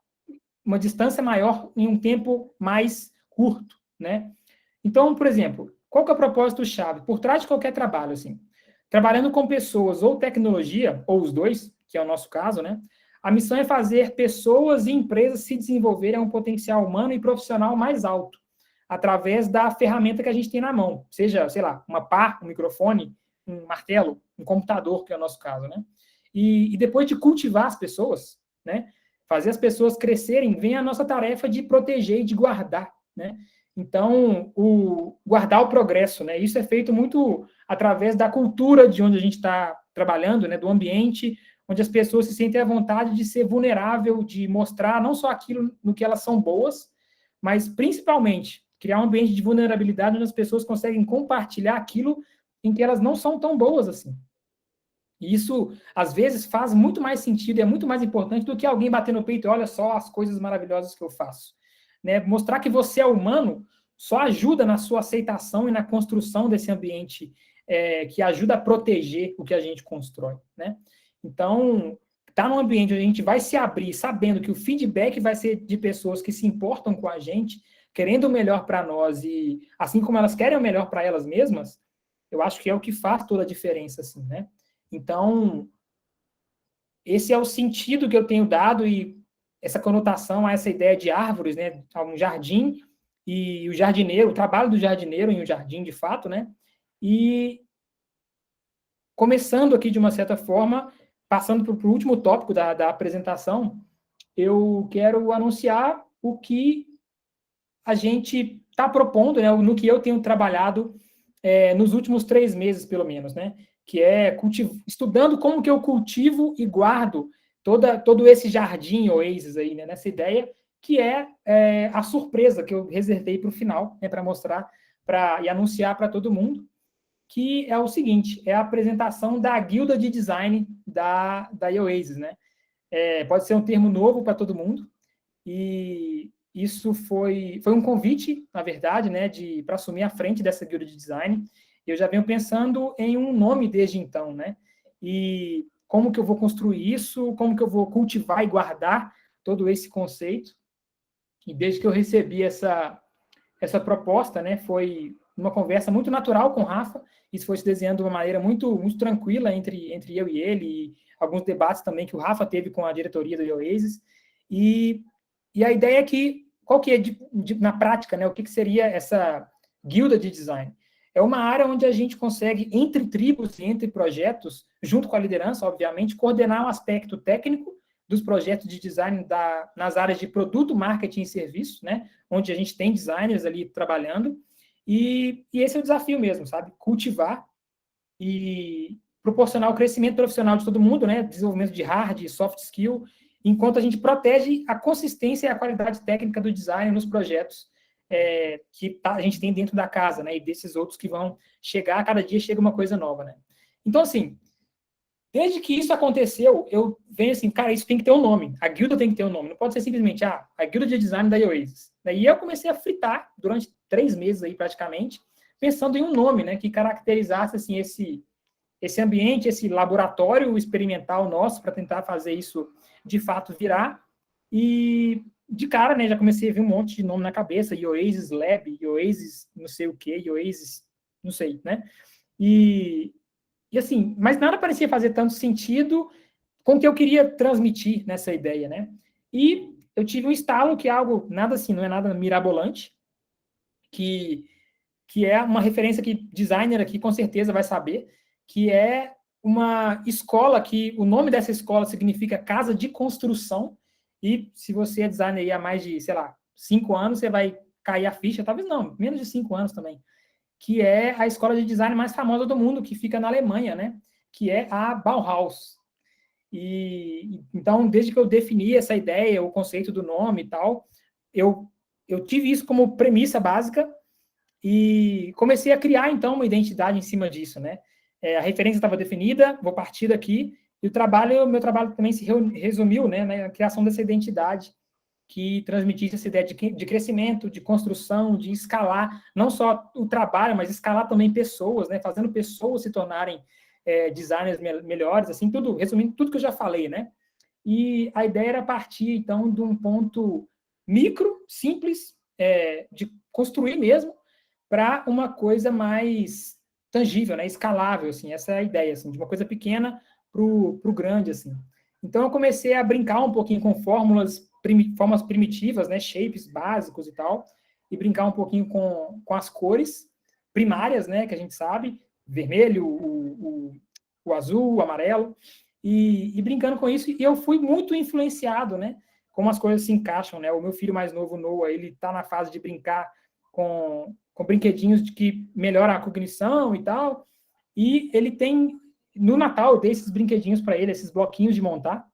uma distância maior em um tempo mais curto, né? Então, por exemplo, qual que é o propósito-chave? Por trás de qualquer trabalho, assim, trabalhando com pessoas ou tecnologia, ou os dois, que é o nosso caso, né? A missão é fazer pessoas e empresas se desenvolverem a um potencial humano e profissional mais alto, através da ferramenta que a gente tem na mão, seja, sei lá, uma pá, um microfone, um martelo, um computador, que é o nosso caso, né? E depois de cultivar as pessoas, né? Fazer as pessoas crescerem, vem a nossa tarefa de proteger e de guardar, né? Então, guardar o progresso, né? Isso é feito muito através da cultura de onde a gente está trabalhando, né? Do ambiente, onde as pessoas se sentem à vontade de ser vulnerável, de mostrar não só aquilo no que elas são boas, mas principalmente criar um ambiente de vulnerabilidade onde as pessoas conseguem compartilhar aquilo em que elas não são tão boas assim. E isso, às vezes, faz muito mais sentido, é muito mais importante do que alguém bater no peito e olha só as coisas maravilhosas que eu faço. Né? Mostrar que você é humano só ajuda na sua aceitação e na construção desse ambiente que ajuda a proteger o que a gente constrói. Né? Então, estar num ambiente onde a gente vai se abrir, sabendo que o feedback vai ser de pessoas que se importam com a gente, querendo o melhor para nós e assim como elas querem o melhor para elas mesmas, eu acho que é o que faz toda a diferença, assim, né? Então, esse é o sentido que eu tenho dado e essa conotação a essa ideia de árvores, né, a um jardim e o jardineiro, o trabalho do jardineiro em um jardim, de fato, né, e começando aqui de uma certa forma, passando para o último tópico da apresentação, eu quero anunciar o que a gente está propondo, né, no que eu tenho trabalhado nos últimos 3 meses, pelo menos, né? Que é estudando como que eu cultivo e guardo todo esse jardim Oasis aí, né? Nessa ideia, que é a surpresa que eu reservei para o final, né? Para mostrar e anunciar para todo mundo, que é o seguinte, é a apresentação da guilda de design da Oasis, né? Pode ser um termo novo para todo mundo, e isso foi um convite, na verdade, né, para assumir a frente dessa guilda de design. Eu já venho pensando em um nome desde então, né? E como que eu vou construir isso, como que eu vou cultivar e guardar todo esse conceito. E desde que eu recebi essa proposta, né, foi uma conversa muito natural com o Rafa, isso foi se desenhando de uma maneira muito tranquila entre eu e ele, e alguns debates também que o Rafa teve com a diretoria do Oasis, e a ideia é que, qual que é na prática, né, o que seria essa guilda de design? É uma área onde a gente consegue, entre tribos e entre projetos, junto com a liderança, obviamente, coordenar um aspecto técnico dos projetos de design nas áreas de produto, marketing e serviço, né, onde a gente tem designers ali trabalhando, e esse é o desafio mesmo, sabe? Cultivar e proporcionar o crescimento profissional de todo mundo, né? Desenvolvimento de hard e soft skill, enquanto a gente protege a consistência e a qualidade técnica do design nos projetos que a gente tem dentro da casa, né? E desses outros que vão chegar, cada dia chega uma coisa nova, né? Então, assim, desde que isso aconteceu, eu venho assim, cara, isso tem que ter um nome. A guilda tem que ter um nome. Não pode ser simplesmente, a guilda de design da Oasis. E eu comecei a fritar durante 3 meses aí, praticamente, pensando em um nome, né, que caracterizasse, assim, esse ambiente, esse laboratório experimental nosso para tentar fazer isso, de fato, virar. E, de cara, né, já comecei a ver um monte de nome na cabeça. Oasis Lab, Oasis não sei o quê, Oasis não sei, né? E assim, mas nada parecia fazer tanto sentido com o que eu queria transmitir nessa ideia, né? E eu tive um estalo que é algo, nada assim, não é nada mirabolante, que é uma referência que designer aqui com certeza vai saber, que é uma escola que o nome dessa escola significa Casa de Construção, e se você é designer aí há mais de, sei lá, 5 anos, você vai cair a ficha, talvez não, menos de 5 anos também, que é a escola de design mais famosa do mundo, que fica na Alemanha, né? Que é a Bauhaus. E então, desde que eu defini essa ideia, o conceito do nome e tal, eu tive isso como premissa básica e comecei a criar, então, uma identidade em cima disso, né? A referência estava definida, vou partir daqui, e meu trabalho também se resumiu, né, na criação dessa identidade que transmitisse essa ideia de crescimento, de construção, de escalar, não só o trabalho, mas escalar também pessoas, né, fazendo pessoas se tornarem designers melhores, assim, tudo, resumindo tudo que eu já falei, né? E a ideia era partir, então, de um ponto micro, simples, de construir mesmo, para uma coisa mais tangível, né, escalável, assim, essa é a ideia, assim, de uma coisa pequena para o grande, assim. Então, eu comecei a brincar um pouquinho com formas primitivas, né, shapes básicos e tal, e brincar um pouquinho com as cores primárias, né, que a gente sabe, vermelho, o azul, o amarelo, e brincando com isso, e eu fui muito influenciado, né, como as coisas se encaixam, né, o meu filho mais novo, Noah, ele está na fase de brincar com brinquedinhos de que melhora a cognição e tal, e ele tem, no Natal, eu dei esses brinquedinhos para ele, esses bloquinhos de montar,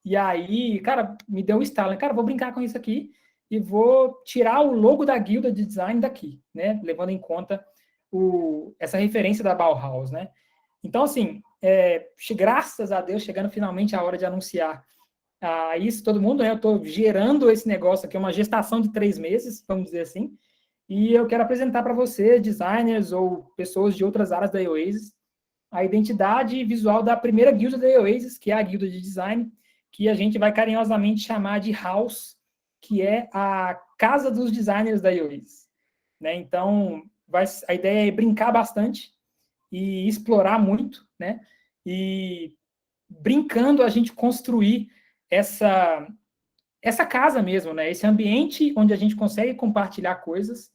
e aí, cara, me deu um estalo, né? Cara, vou brincar com isso aqui e vou tirar o logo da guilda de design daqui, né? Levando em conta essa referência da Bauhaus, né? Então, assim, graças a Deus, chegando finalmente a hora de anunciar isso, todo mundo, né? Eu estou gerando esse negócio aqui, uma gestação de 3 meses, vamos dizer assim, e eu quero apresentar para você, designers ou pessoas de outras áreas da Oasis, a identidade visual da primeira guilda da Oasis, que é a guilda de design, que a gente vai carinhosamente chamar de House, que é a casa dos designers da Oasis, né? Então, a ideia é brincar bastante e explorar muito, né? E brincando a gente construir essa casa mesmo, né? Esse ambiente onde a gente consegue compartilhar coisas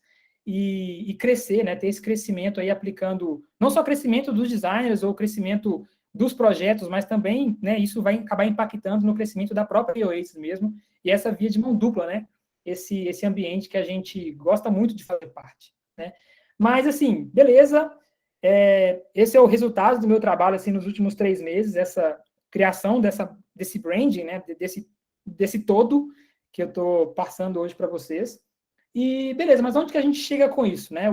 e crescer, né? Ter esse crescimento aí aplicando não só crescimento dos designers ou crescimento dos projetos, mas também, né? Isso vai acabar impactando no crescimento da própria Oasis mesmo e essa via de mão dupla, né? Esse ambiente que a gente gosta muito de fazer parte, né? Mas assim, beleza. Esse é o resultado do meu trabalho assim nos últimos 3 meses, essa criação desse branding, né? Desse todo que eu estou passando hoje para vocês. E beleza, mas onde que a gente chega com isso, né?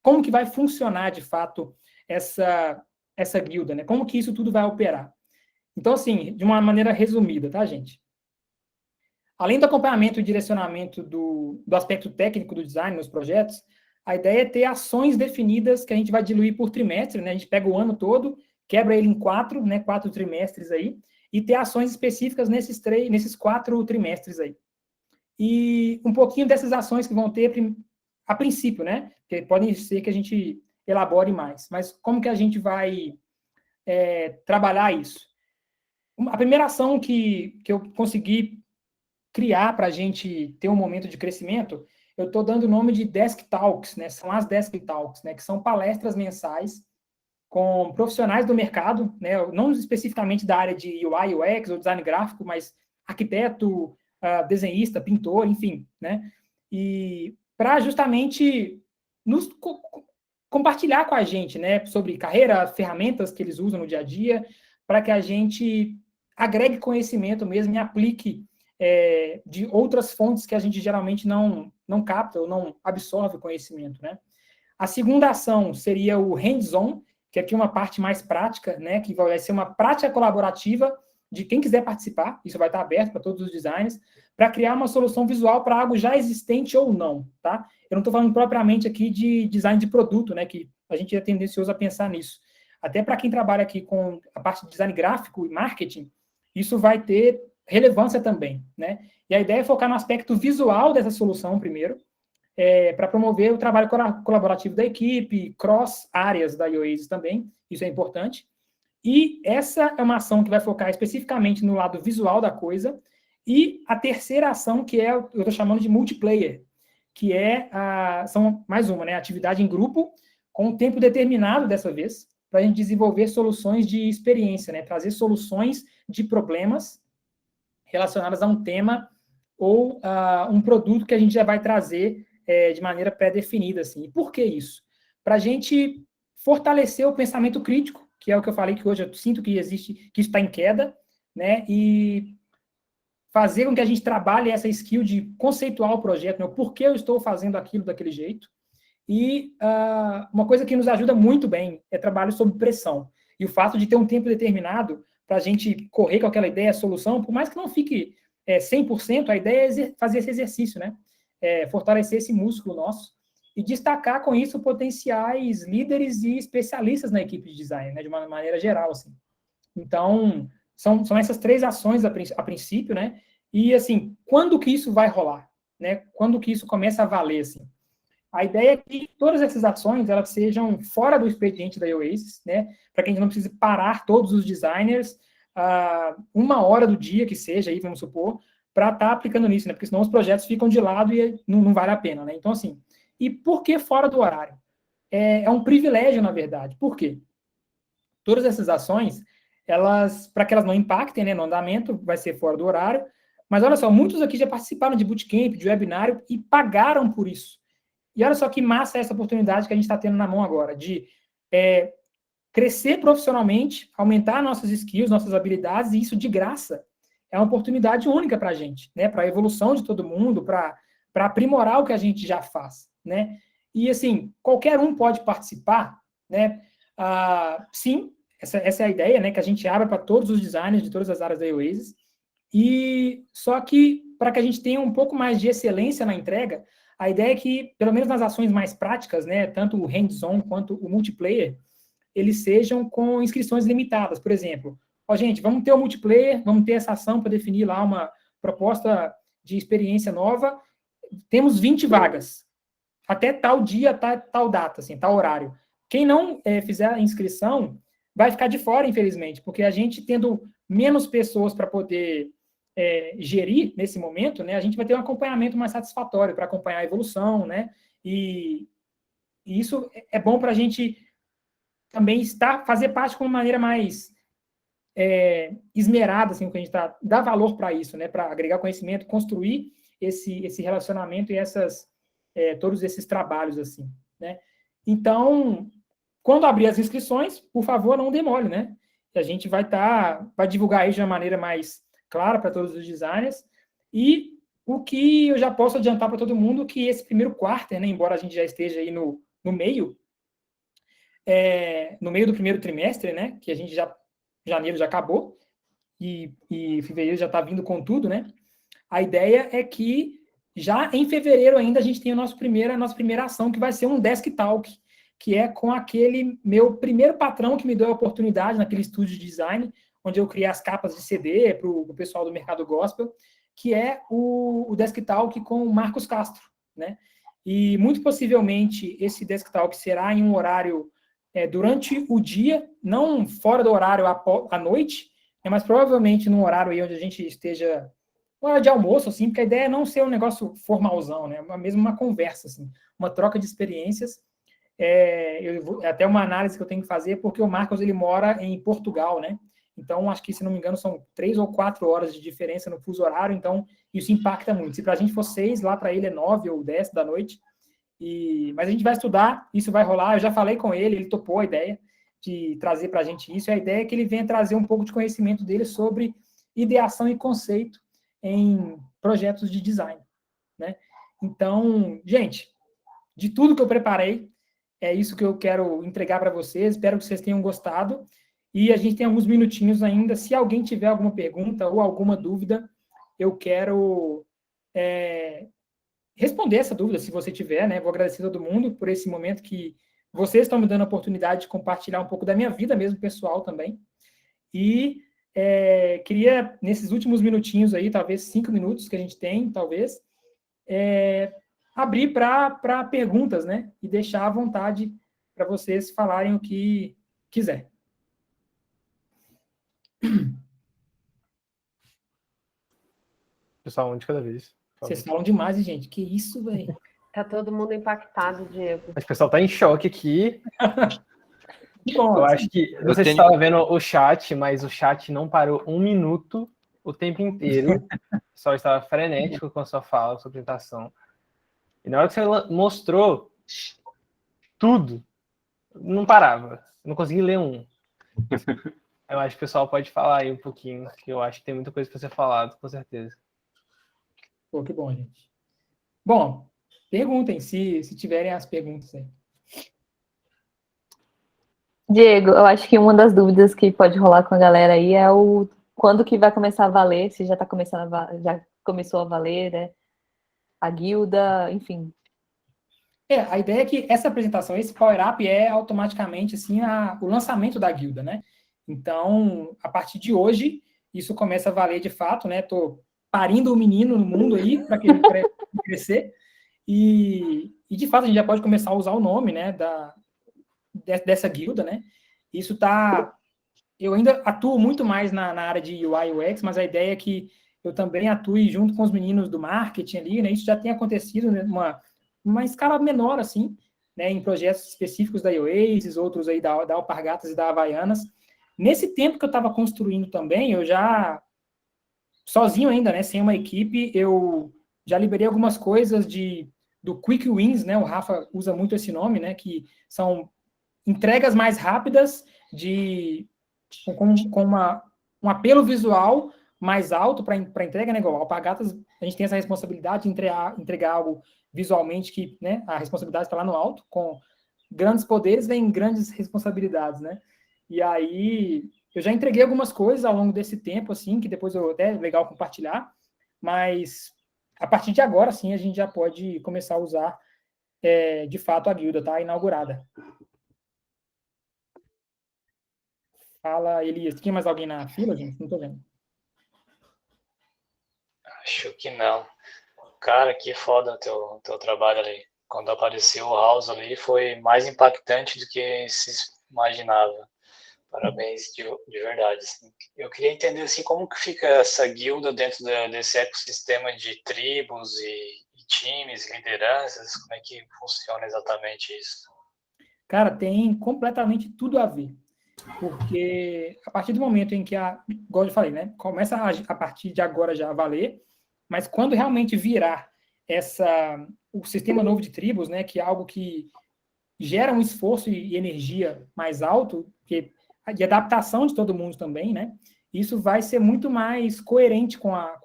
Como que vai funcionar de fato essa guilda, né? Como que isso tudo vai operar? Então, assim, de uma maneira resumida, tá, gente? Além do acompanhamento e direcionamento do aspecto técnico do design nos projetos, a ideia é ter ações definidas que a gente vai diluir por trimestre, né? A gente pega o ano todo, quebra ele em 4, né? 4 trimestres aí, e ter ações específicas nesses 4 trimestres aí. E um pouquinho dessas ações que vão ter a princípio, né? Que podem ser que a gente elabore mais. Mas como que a gente vai trabalhar isso? A primeira ação que eu consegui criar para a gente ter um momento de crescimento, eu estou dando o nome de Desk Talks, né? São as Desk Talks, né? Que são palestras mensais com profissionais do mercado, né? Não especificamente da área de UI, UX ou design gráfico, mas arquiteto, desenhista, pintor, enfim, né? E para justamente nos compartilhar com a gente, né? Sobre carreira, ferramentas que eles usam no dia a dia, para que a gente agregue conhecimento mesmo e aplique de outras fontes que a gente geralmente não capta ou não absorve conhecimento, né? A segunda ação seria o hands-on, que aqui é uma parte mais prática, né? Que vai ser uma prática colaborativa de quem quiser participar, isso vai estar aberto para todos os designers, para criar uma solução visual para algo já existente ou não, tá? Eu não estou falando propriamente aqui de design de produto, né? Que a gente é tendencioso a pensar nisso. Até para quem trabalha aqui com a parte de design gráfico e marketing, isso vai ter relevância também, né? E a ideia é focar no aspecto visual dessa solução primeiro, para promover o trabalho colaborativo da equipe, cross áreas da Oasis também, isso é importante. E essa é uma ação que vai focar especificamente no lado visual da coisa. E a terceira ação, que é, eu estou chamando de multiplayer, que são mais uma, né? Atividade em grupo, com um tempo determinado dessa vez, para a gente desenvolver soluções de experiência, né? Trazer soluções de problemas relacionadas a um tema ou a um produto que a gente já vai trazer de maneira pré-definida. Assim. E por que isso? Para a gente fortalecer o pensamento crítico, que é o que eu falei que hoje eu sinto que existe, que isso está em queda, né? E fazer com que a gente trabalhe essa skill de conceituar o projeto, né? O porquê eu estou fazendo aquilo daquele jeito. E uma coisa que nos ajuda muito bem é trabalho sob pressão. E o fato de ter um tempo determinado para a gente correr com aquela ideia, solução, por mais que não fique 100%, a ideia é fazer esse exercício, né? Fortalecer esse músculo nosso e destacar com isso potenciais líderes e especialistas na equipe de design, né? De uma maneira geral, assim. Então, são essas três ações a princípio, né? E, assim, quando que isso vai rolar? Né? Quando que isso começa a valer, assim? A ideia é que todas essas ações elas sejam fora do expediente da Oasis, né? Para que a gente não precise parar todos os designers uma hora do dia que seja, aí, vamos supor, para estar aplicando nisso, né? Porque senão os projetos ficam de lado e não vale a pena, né? Então, assim, e por que fora do horário? É um privilégio, na verdade. Por quê? Todas essas ações, para que elas não impactem, né, no andamento, vai ser fora do horário. Mas olha só, muitos aqui já participaram de bootcamp, de webinário e pagaram por isso. E olha só que massa essa oportunidade que a gente está tendo na mão agora, de crescer profissionalmente, aumentar nossas skills, nossas habilidades, e isso de graça. É uma oportunidade única para a gente, né? Para a evolução de todo mundo, para aprimorar o que a gente já faz, né? E, assim, qualquer um pode participar, né? Sim, essa é a ideia, né? Que a gente abra para todos os designers de todas as áreas da Oasis. E só que, para que a gente tenha um pouco mais de excelência na entrega, a ideia é que, pelo menos nas ações mais práticas, né, tanto o hands-on quanto o multiplayer, eles sejam com inscrições limitadas. Por exemplo, gente, vamos ter o multiplayer, vamos ter essa ação para definir lá uma proposta de experiência nova, temos 20 vagas, até tal dia, tal data, assim, tal horário. Quem não fizer a inscrição vai ficar de fora, infelizmente, porque a gente tendo menos pessoas para poder gerir nesse momento, né, a gente vai ter um acompanhamento mais satisfatório para acompanhar a evolução, né, e isso é bom para a gente também fazer parte com uma maneira mais esmerada, assim, que a gente dá valor para isso, né, para agregar conhecimento, construir esse relacionamento e todos esses trabalhos, assim, né. Então, quando abrir as inscrições, por favor, não demore, né, a gente vai divulgar isso de uma maneira mais clara para todos os designers, e o que eu já posso adiantar para todo mundo que esse primeiro quarter, né, embora a gente já esteja aí no meio do primeiro trimestre, né, que a gente janeiro já acabou, e fevereiro já está vindo com tudo, né, a ideia é que já em fevereiro ainda a gente tem a nossa primeira ação, que vai ser um Desk Talk, que é com aquele meu primeiro patrão que me deu a oportunidade naquele estúdio de design, onde eu criei as capas de CD para o pessoal do mercado gospel, que é o Desk Talk com o Marcos Castro, né? E muito possivelmente esse Desk Talk será em um horário durante o dia, não fora do horário à noite, mas provavelmente num horário aí onde a gente esteja uma hora de almoço, assim, porque a ideia é não ser um negócio formalzão, né? Mesmo uma conversa, assim, uma troca de experiências. Até uma análise que eu tenho que fazer, porque o Marcos, ele mora em Portugal, né? Então, acho que, se não me engano, são 3 ou 4 horas de diferença no fuso horário, então isso impacta muito. Se para a gente for 6, lá para ele é 9 ou 10 da noite. Mas a gente vai estudar, isso vai rolar. Eu já falei com ele topou a ideia de trazer para a gente isso. E a ideia é que ele venha trazer um pouco de conhecimento dele sobre ideação e conceito em projetos de design, né? Então, gente, de tudo que eu preparei, é isso que eu quero entregar para vocês. Espero que vocês tenham gostado. E a gente tem alguns minutinhos ainda. Se alguém tiver alguma pergunta ou alguma dúvida, eu quero responder essa dúvida, se você tiver, né? Vou agradecer a todo mundo por esse momento que vocês estão me dando a oportunidade de compartilhar um pouco da minha vida mesmo, pessoal também. E queria, nesses últimos minutinhos aí, talvez 5 minutos que a gente tem, talvez, abrir para perguntas, né? E deixar à vontade para vocês falarem o que quiser. Pessoal, um de cada vez. Vocês falam demais, gente. Que isso, velho? Tá todo mundo impactado, Diego. Mas o pessoal tá em choque aqui. Bom, eu acho que você estava vendo o chat, mas o chat não parou um minuto o tempo inteiro. O pessoal estava frenético com a sua fala, sua apresentação. E na hora que você mostrou tudo, não parava. Eu não consegui ler um. Eu acho que o pessoal pode falar aí um pouquinho, que eu acho que tem muita coisa para ser falado, com certeza. Pô, que bom, gente. Bom, perguntem se tiverem as perguntas aí. Diego, eu acho que uma das dúvidas que pode rolar com a galera aí é o quando que vai começar a valer, se já está começando já começou a valer, né? A guilda, enfim. A ideia é que essa apresentação, esse power-up é automaticamente assim, o lançamento da guilda, né? Então, a partir de hoje, isso começa a valer de fato, né? Tô parindo o menino no mundo aí para que ele crescer. E, de fato, a gente já pode começar a usar o nome, né? Dessa guilda, né? Isso tá... Eu ainda atuo muito mais na área de UI e UX, mas a ideia é que eu também atue junto com os meninos do marketing ali, né? Isso já tem acontecido numa escala menor, assim, né? Em projetos específicos da Oasis, outros aí da Alpargatas e da Havaianas. Nesse tempo que eu estava construindo também, eu já, sozinho ainda, né? Sem uma equipe, eu já liberei algumas coisas do Quick Wins, né? O Rafa usa muito esse nome, né? Que são entregas mais rápidas com um apelo visual mais alto para entrega, né? Igual Alpargatas, a gente tem essa responsabilidade de entregar algo visualmente que, né? A responsabilidade está lá no alto, com grandes poderes vem grandes responsabilidades, né? E aí eu já entreguei algumas coisas ao longo desse tempo, assim, que depois até é legal compartilhar, mas a partir de agora, sim, a gente já pode começar a usar de fato a guilda, tá inaugurada. Fala, Elias. Tinha mais alguém na fila, gente? Não tô vendo. Acho que não. Cara, que foda teu trabalho ali. Quando apareceu o House ali, foi mais impactante do que se imaginava. Parabéns de verdade. Assim. Eu queria entender assim, como que fica essa guilda dentro desse ecossistema de tribos e times, lideranças, como é que funciona exatamente isso? Cara, tem completamente tudo a ver. Porque a partir do momento em que igual eu falei, né, começa a partir de agora já a valer, mas quando realmente virar o sistema novo de tribos, né, que é algo que gera um esforço e energia mais alto, de adaptação de todo mundo também, né, isso vai ser muito mais coerente com a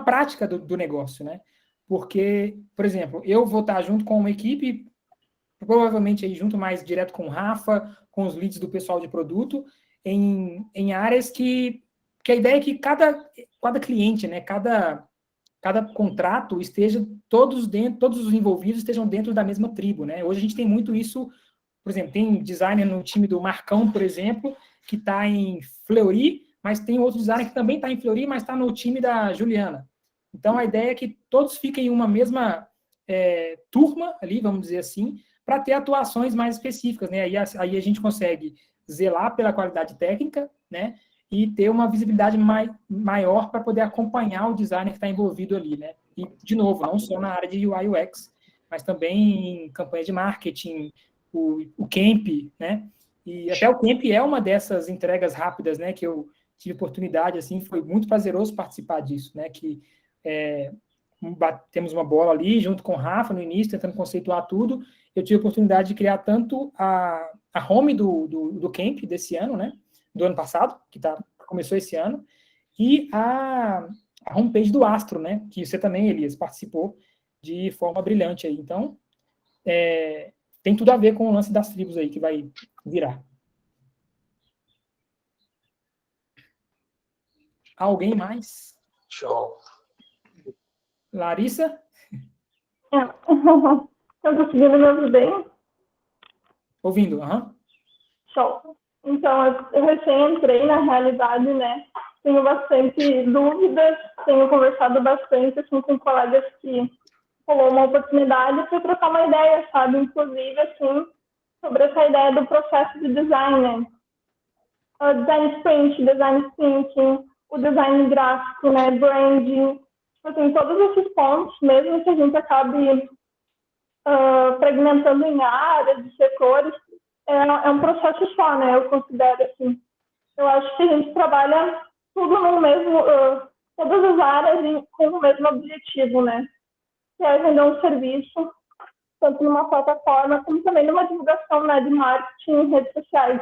prática do negócio, né, porque, por exemplo, eu vou estar junto com uma equipe, provavelmente aí junto mais direto com o Rafa, com os leads do pessoal de produto, em áreas que a ideia é que cada cliente, né, cada contrato esteja todos os envolvidos estejam dentro da mesma tribo, né? Hoje a gente tem muito isso, por exemplo, tem designer no time do Marcão, por exemplo, que está em Fleury, mas tem outro designer que também está em Fleury, mas está no time da Juliana. Então a ideia é que todos fiquem em uma mesma turma ali, vamos dizer assim, para ter atuações mais específicas, né? Aí a gente consegue zelar pela qualidade técnica, né? E ter uma visibilidade maior para poder acompanhar o designer que está envolvido ali, né? E, de novo, não só na área de UI UX, mas também em campanha de marketing, o Camp, né? E até o Camp é uma dessas entregas rápidas, né? Que eu tive oportunidade, assim, foi muito prazeroso participar disso, né? Que temos uma bola ali, junto com o Rafa, no início, tentando conceituar tudo. Eu tive a oportunidade de criar tanto a home do Camp desse ano, né? Do ano passado, que começou esse ano, e a homepage do Astro, né? Que você também, Elias, participou de forma brilhante aí. Então, tem tudo a ver com o lance das tribos aí que vai virar. Alguém mais? Show. Larissa? Eu tô conseguindo me ouvir bem? Ouvindo, aham. Show. Então, eu recém entrei na realidade, né? Tenho bastante dúvidas, tenho conversado bastante assim, com colegas que rolou uma oportunidade para trocar uma ideia, sabe? Inclusive, assim, sobre essa ideia do processo de design, né? design sprint, design thinking, o design gráfico, né, branding, tipo assim, todos esses pontos, mesmo que a gente acabe fragmentando em áreas e setores, é um processo só, né, eu considero assim. Eu acho que a gente trabalha tudo no mesmo, todas as áreas com o mesmo objetivo, né, que é vender um serviço, tanto numa plataforma, como também numa divulgação, né, de marketing em redes sociais.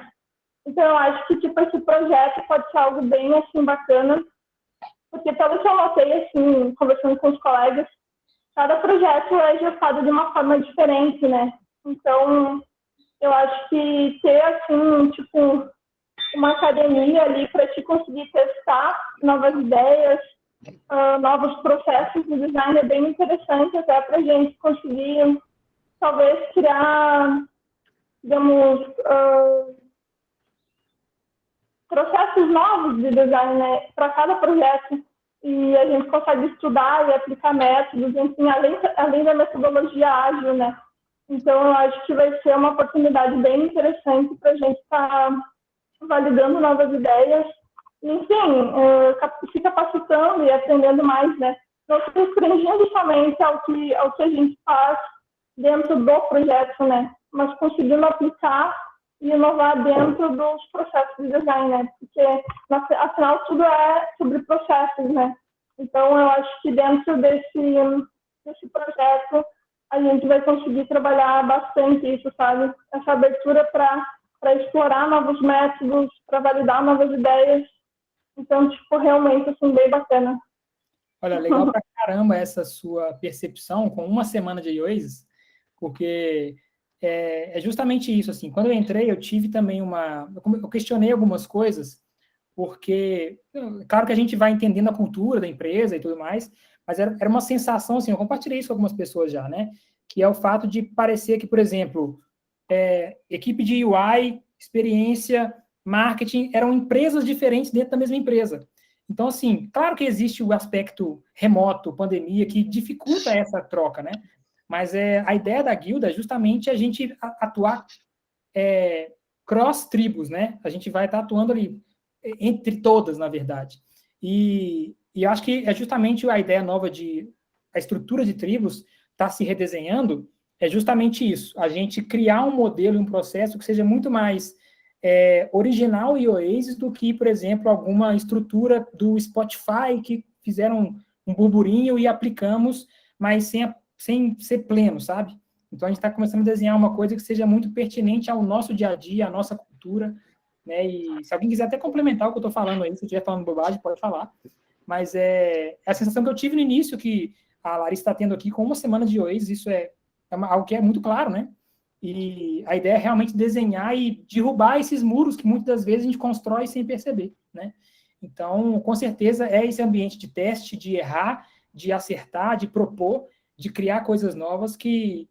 Então, eu acho que, tipo, esse projeto pode ser algo bem, assim, bacana, porque pelo que eu notei, assim, conversando com os colegas, cada projeto é gestado de uma forma diferente, né? Então, eu acho que ter, assim, tipo, uma academia ali para te conseguir testar novas ideias, novos processos de design é bem interessante, até para a gente conseguir, talvez, criar, digamos, processos novos de design, né, para cada projeto, e a gente consegue estudar e aplicar métodos, enfim, além da metodologia ágil, né. Então, eu acho que vai ser uma oportunidade bem interessante para a gente estar validando novas ideias, enfim, se capacitando e aprendendo mais, né. Não se restringindo somente ao que a gente faz dentro do projeto, né, mas conseguindo aplicar e inovar dentro dos processos de design, né? Porque, afinal, tudo é sobre processos, né? Então, eu acho que dentro desse projeto, a gente vai conseguir trabalhar bastante isso, sabe? Essa abertura para explorar novos métodos, para validar novas ideias. Então, tipo, realmente, assim, bem bacana. Olha, legal pra caramba essa sua percepção com uma semana de Oasis, porque é justamente isso, assim, quando eu entrei, eu tive também eu questionei algumas coisas, porque, claro que a gente vai entendendo a cultura da empresa e tudo mais, mas era uma sensação, assim, eu compartilhei isso com algumas pessoas já, né, que é o fato de parecer que, por exemplo, equipe de UI, experiência, marketing, eram empresas diferentes dentro da mesma empresa. Então, assim, claro que existe o aspecto remoto, pandemia, que dificulta essa troca, né? Mas a ideia da guilda é justamente a gente atuar cross-tribos, né? A gente vai estar atuando ali entre todas, na verdade. E eu acho que é justamente a ideia nova a estrutura de tribos está se redesenhando, é justamente isso, a gente criar um modelo e um processo que seja muito mais original e Oasis do que, por exemplo, alguma estrutura do Spotify que fizeram um burburinho e aplicamos, mas sem ser pleno, sabe? Então, a gente está começando a desenhar uma coisa que seja muito pertinente ao nosso dia a dia, à nossa cultura, né? E se alguém quiser até complementar o que eu estou falando aí, se eu estiver falando bobagem, pode falar. Mas é a sensação que eu tive no início, que a Larissa está tendo aqui com uma semana de Oasis, isso é algo que é muito claro, né? E a ideia é realmente desenhar e derrubar esses muros que muitas das vezes a gente constrói sem perceber, né? Então, com certeza, é esse ambiente de teste, de errar, de acertar, de propor, de criar coisas novas que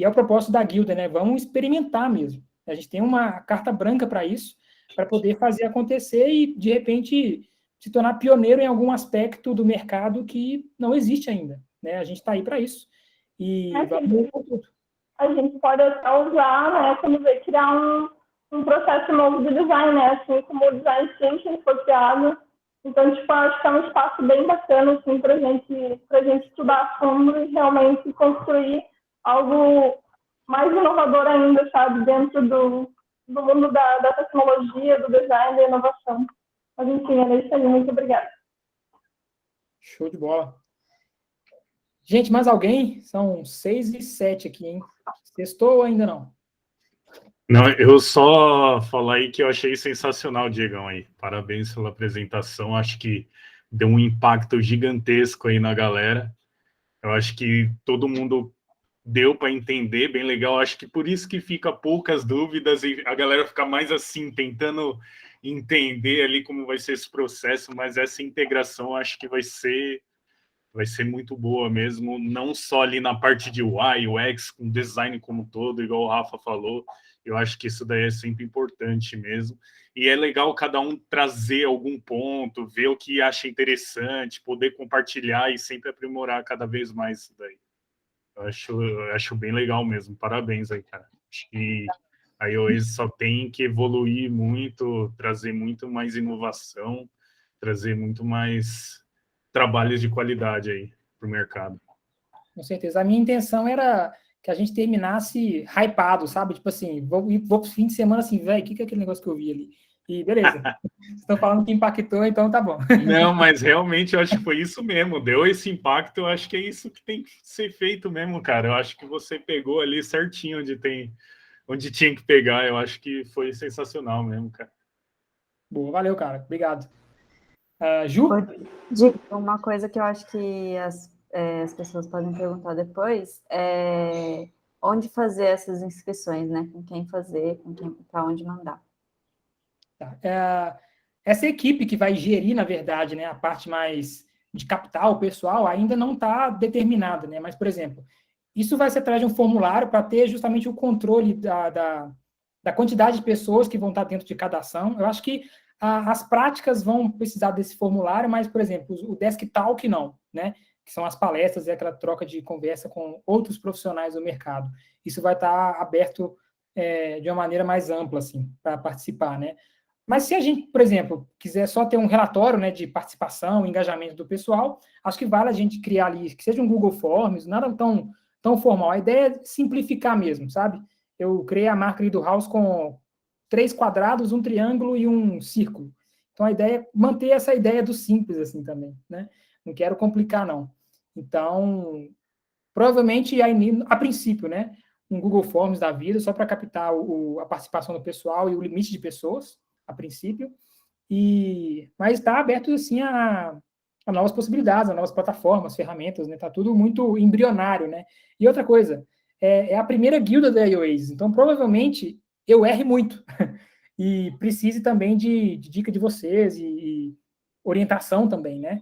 é o propósito da guilda, né? Vamos experimentar mesmo. A gente tem uma carta branca para isso, para poder fazer acontecer e, de repente, se tornar pioneiro em algum aspecto do mercado que não existe ainda, né? A gente está aí para isso. E vamos com tudo. A gente pode até usar, né, como ver, criar um processo novo de design, né, assim como o design thinking foi criado. Então, tipo, acho que é um espaço bem bacana, assim, para gente estudar a fundo e realmente construir algo mais inovador ainda, sabe, dentro do mundo da tecnologia, do design, da inovação. Mas, enfim, era isso aí. Muito obrigada. Show de bola. Gente, mais alguém? São 6h07 aqui, hein? Sextou ou ainda não? Não, eu só falar aí que eu achei sensacional, Diegão, aí. Parabéns pela apresentação. Acho que deu um impacto gigantesco aí na galera. Eu acho que todo mundo deu para entender, bem legal. Acho que por isso que fica poucas dúvidas e a galera fica mais assim, tentando entender ali como vai ser esse processo, mas essa integração acho que vai ser muito boa mesmo, não só ali na parte de UI, UX, com design como um todo, igual o Rafa falou. Eu acho que isso daí é sempre importante mesmo. E é legal cada um trazer algum ponto, ver o que acha interessante, poder compartilhar e sempre aprimorar cada vez mais isso daí. Eu acho bem legal mesmo. Parabéns aí, cara. Acho que A iOS só tem que evoluir muito, trazer muito mais inovação, trazer muito mais trabalhos de qualidade aí para o mercado. Com certeza. A minha intenção era que a gente terminasse hypado, sabe? Tipo assim, vou pro fim de semana assim, velho, o que é aquele negócio que eu vi ali? E beleza. Estão falando que impactou, então tá bom. Não, mas realmente eu acho que foi isso mesmo. Deu esse impacto, eu acho que é isso que tem que ser feito mesmo, cara. Eu acho que você pegou ali certinho onde tinha que pegar. Eu acho que foi sensacional mesmo, cara. Boa, valeu, cara. Obrigado. Ju? Uma coisa que eu acho que as pessoas podem perguntar depois é onde fazer essas inscrições, né? Com quem fazer, para onde mandar. Tá. Essa equipe que vai gerir, na verdade, né, a parte mais de capital pessoal ainda não está determinada, né? Mas, por exemplo, isso vai ser através de um formulário para ter justamente o controle da quantidade de pessoas que vão estar dentro de cada ação. Eu acho que as práticas vão precisar desse formulário, mas, por exemplo, o Desk Talk não, né? Que são as palestras e aquela troca de conversa com outros profissionais do mercado. Isso vai estar aberto de uma maneira mais ampla, assim, para participar, né? Mas se a gente, por exemplo, quiser só ter um relatório, né, de participação, engajamento do pessoal, acho que vale a gente criar ali, que seja um Google Forms, nada tão formal. A ideia é simplificar mesmo, sabe? Eu criei a marca ali do House com 3 quadrados, um triângulo e um círculo. Então, a ideia é manter essa ideia do simples, assim, também, né? Não quero complicar, não. Então, provavelmente, a princípio, né, um Google Forms da vida, só para captar a participação do pessoal e o limite de pessoas, a princípio, mas está aberto, assim, a novas possibilidades, a novas plataformas, ferramentas, né? Está tudo muito embrionário, né? E outra coisa, é a primeira guilda da iOS, então provavelmente eu erre muito e precise também de dica de vocês e orientação também, né?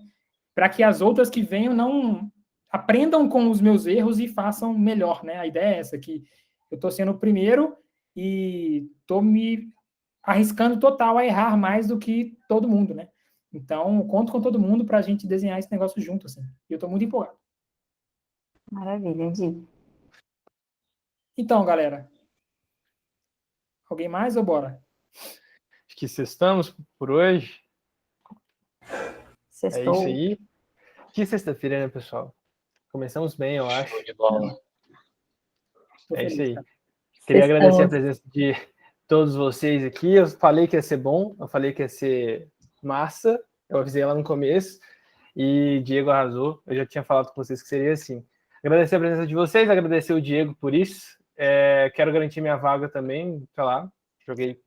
Para que as outras que venham não aprendam com os meus erros e façam melhor, né? A ideia é essa, que eu estou sendo o primeiro e estou me arriscando total a errar mais do que todo mundo, né? Então, conto com todo mundo para a gente desenhar esse negócio junto, assim. E eu estou muito empolgado. Maravilha, Di. Então, galera. Alguém mais ou bora? Acho que estamos por hoje. Sextou. É isso aí. Que sexta-feira, né, pessoal? Começamos bem, eu acho. Show de bola. É isso aí. Cara. Queria agradecer a presença de todos vocês aqui. Eu falei que ia ser bom, eu falei que ia ser massa, eu avisei lá no começo, e Diego arrasou. Eu já tinha falado com vocês que seria assim. Agradecer a presença de vocês, agradecer o Diego por isso. Quero garantir minha vaga também, sei lá, joguei.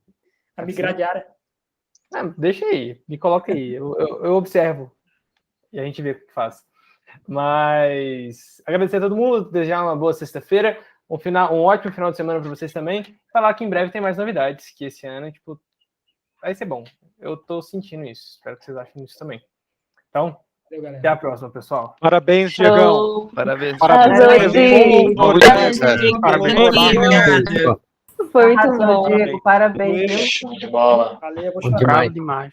A migrar de área. Deixa aí, me coloca aí, eu observo e a gente vê o que faz. Mas agradecer a todo mundo, desejar uma boa sexta-feira, um ótimo final de semana para vocês também. Falar que em breve tem mais novidades, que esse ano, tipo, vai ser bom. Eu tô sentindo isso, espero que vocês achem isso também. Então, até a próxima, pessoal. Parabéns, Diegão. Parabéns. Parabéns. Foi muito bom. Diego, parabéns. Show de bola. Valeu, eu vou Muito chorar. demais.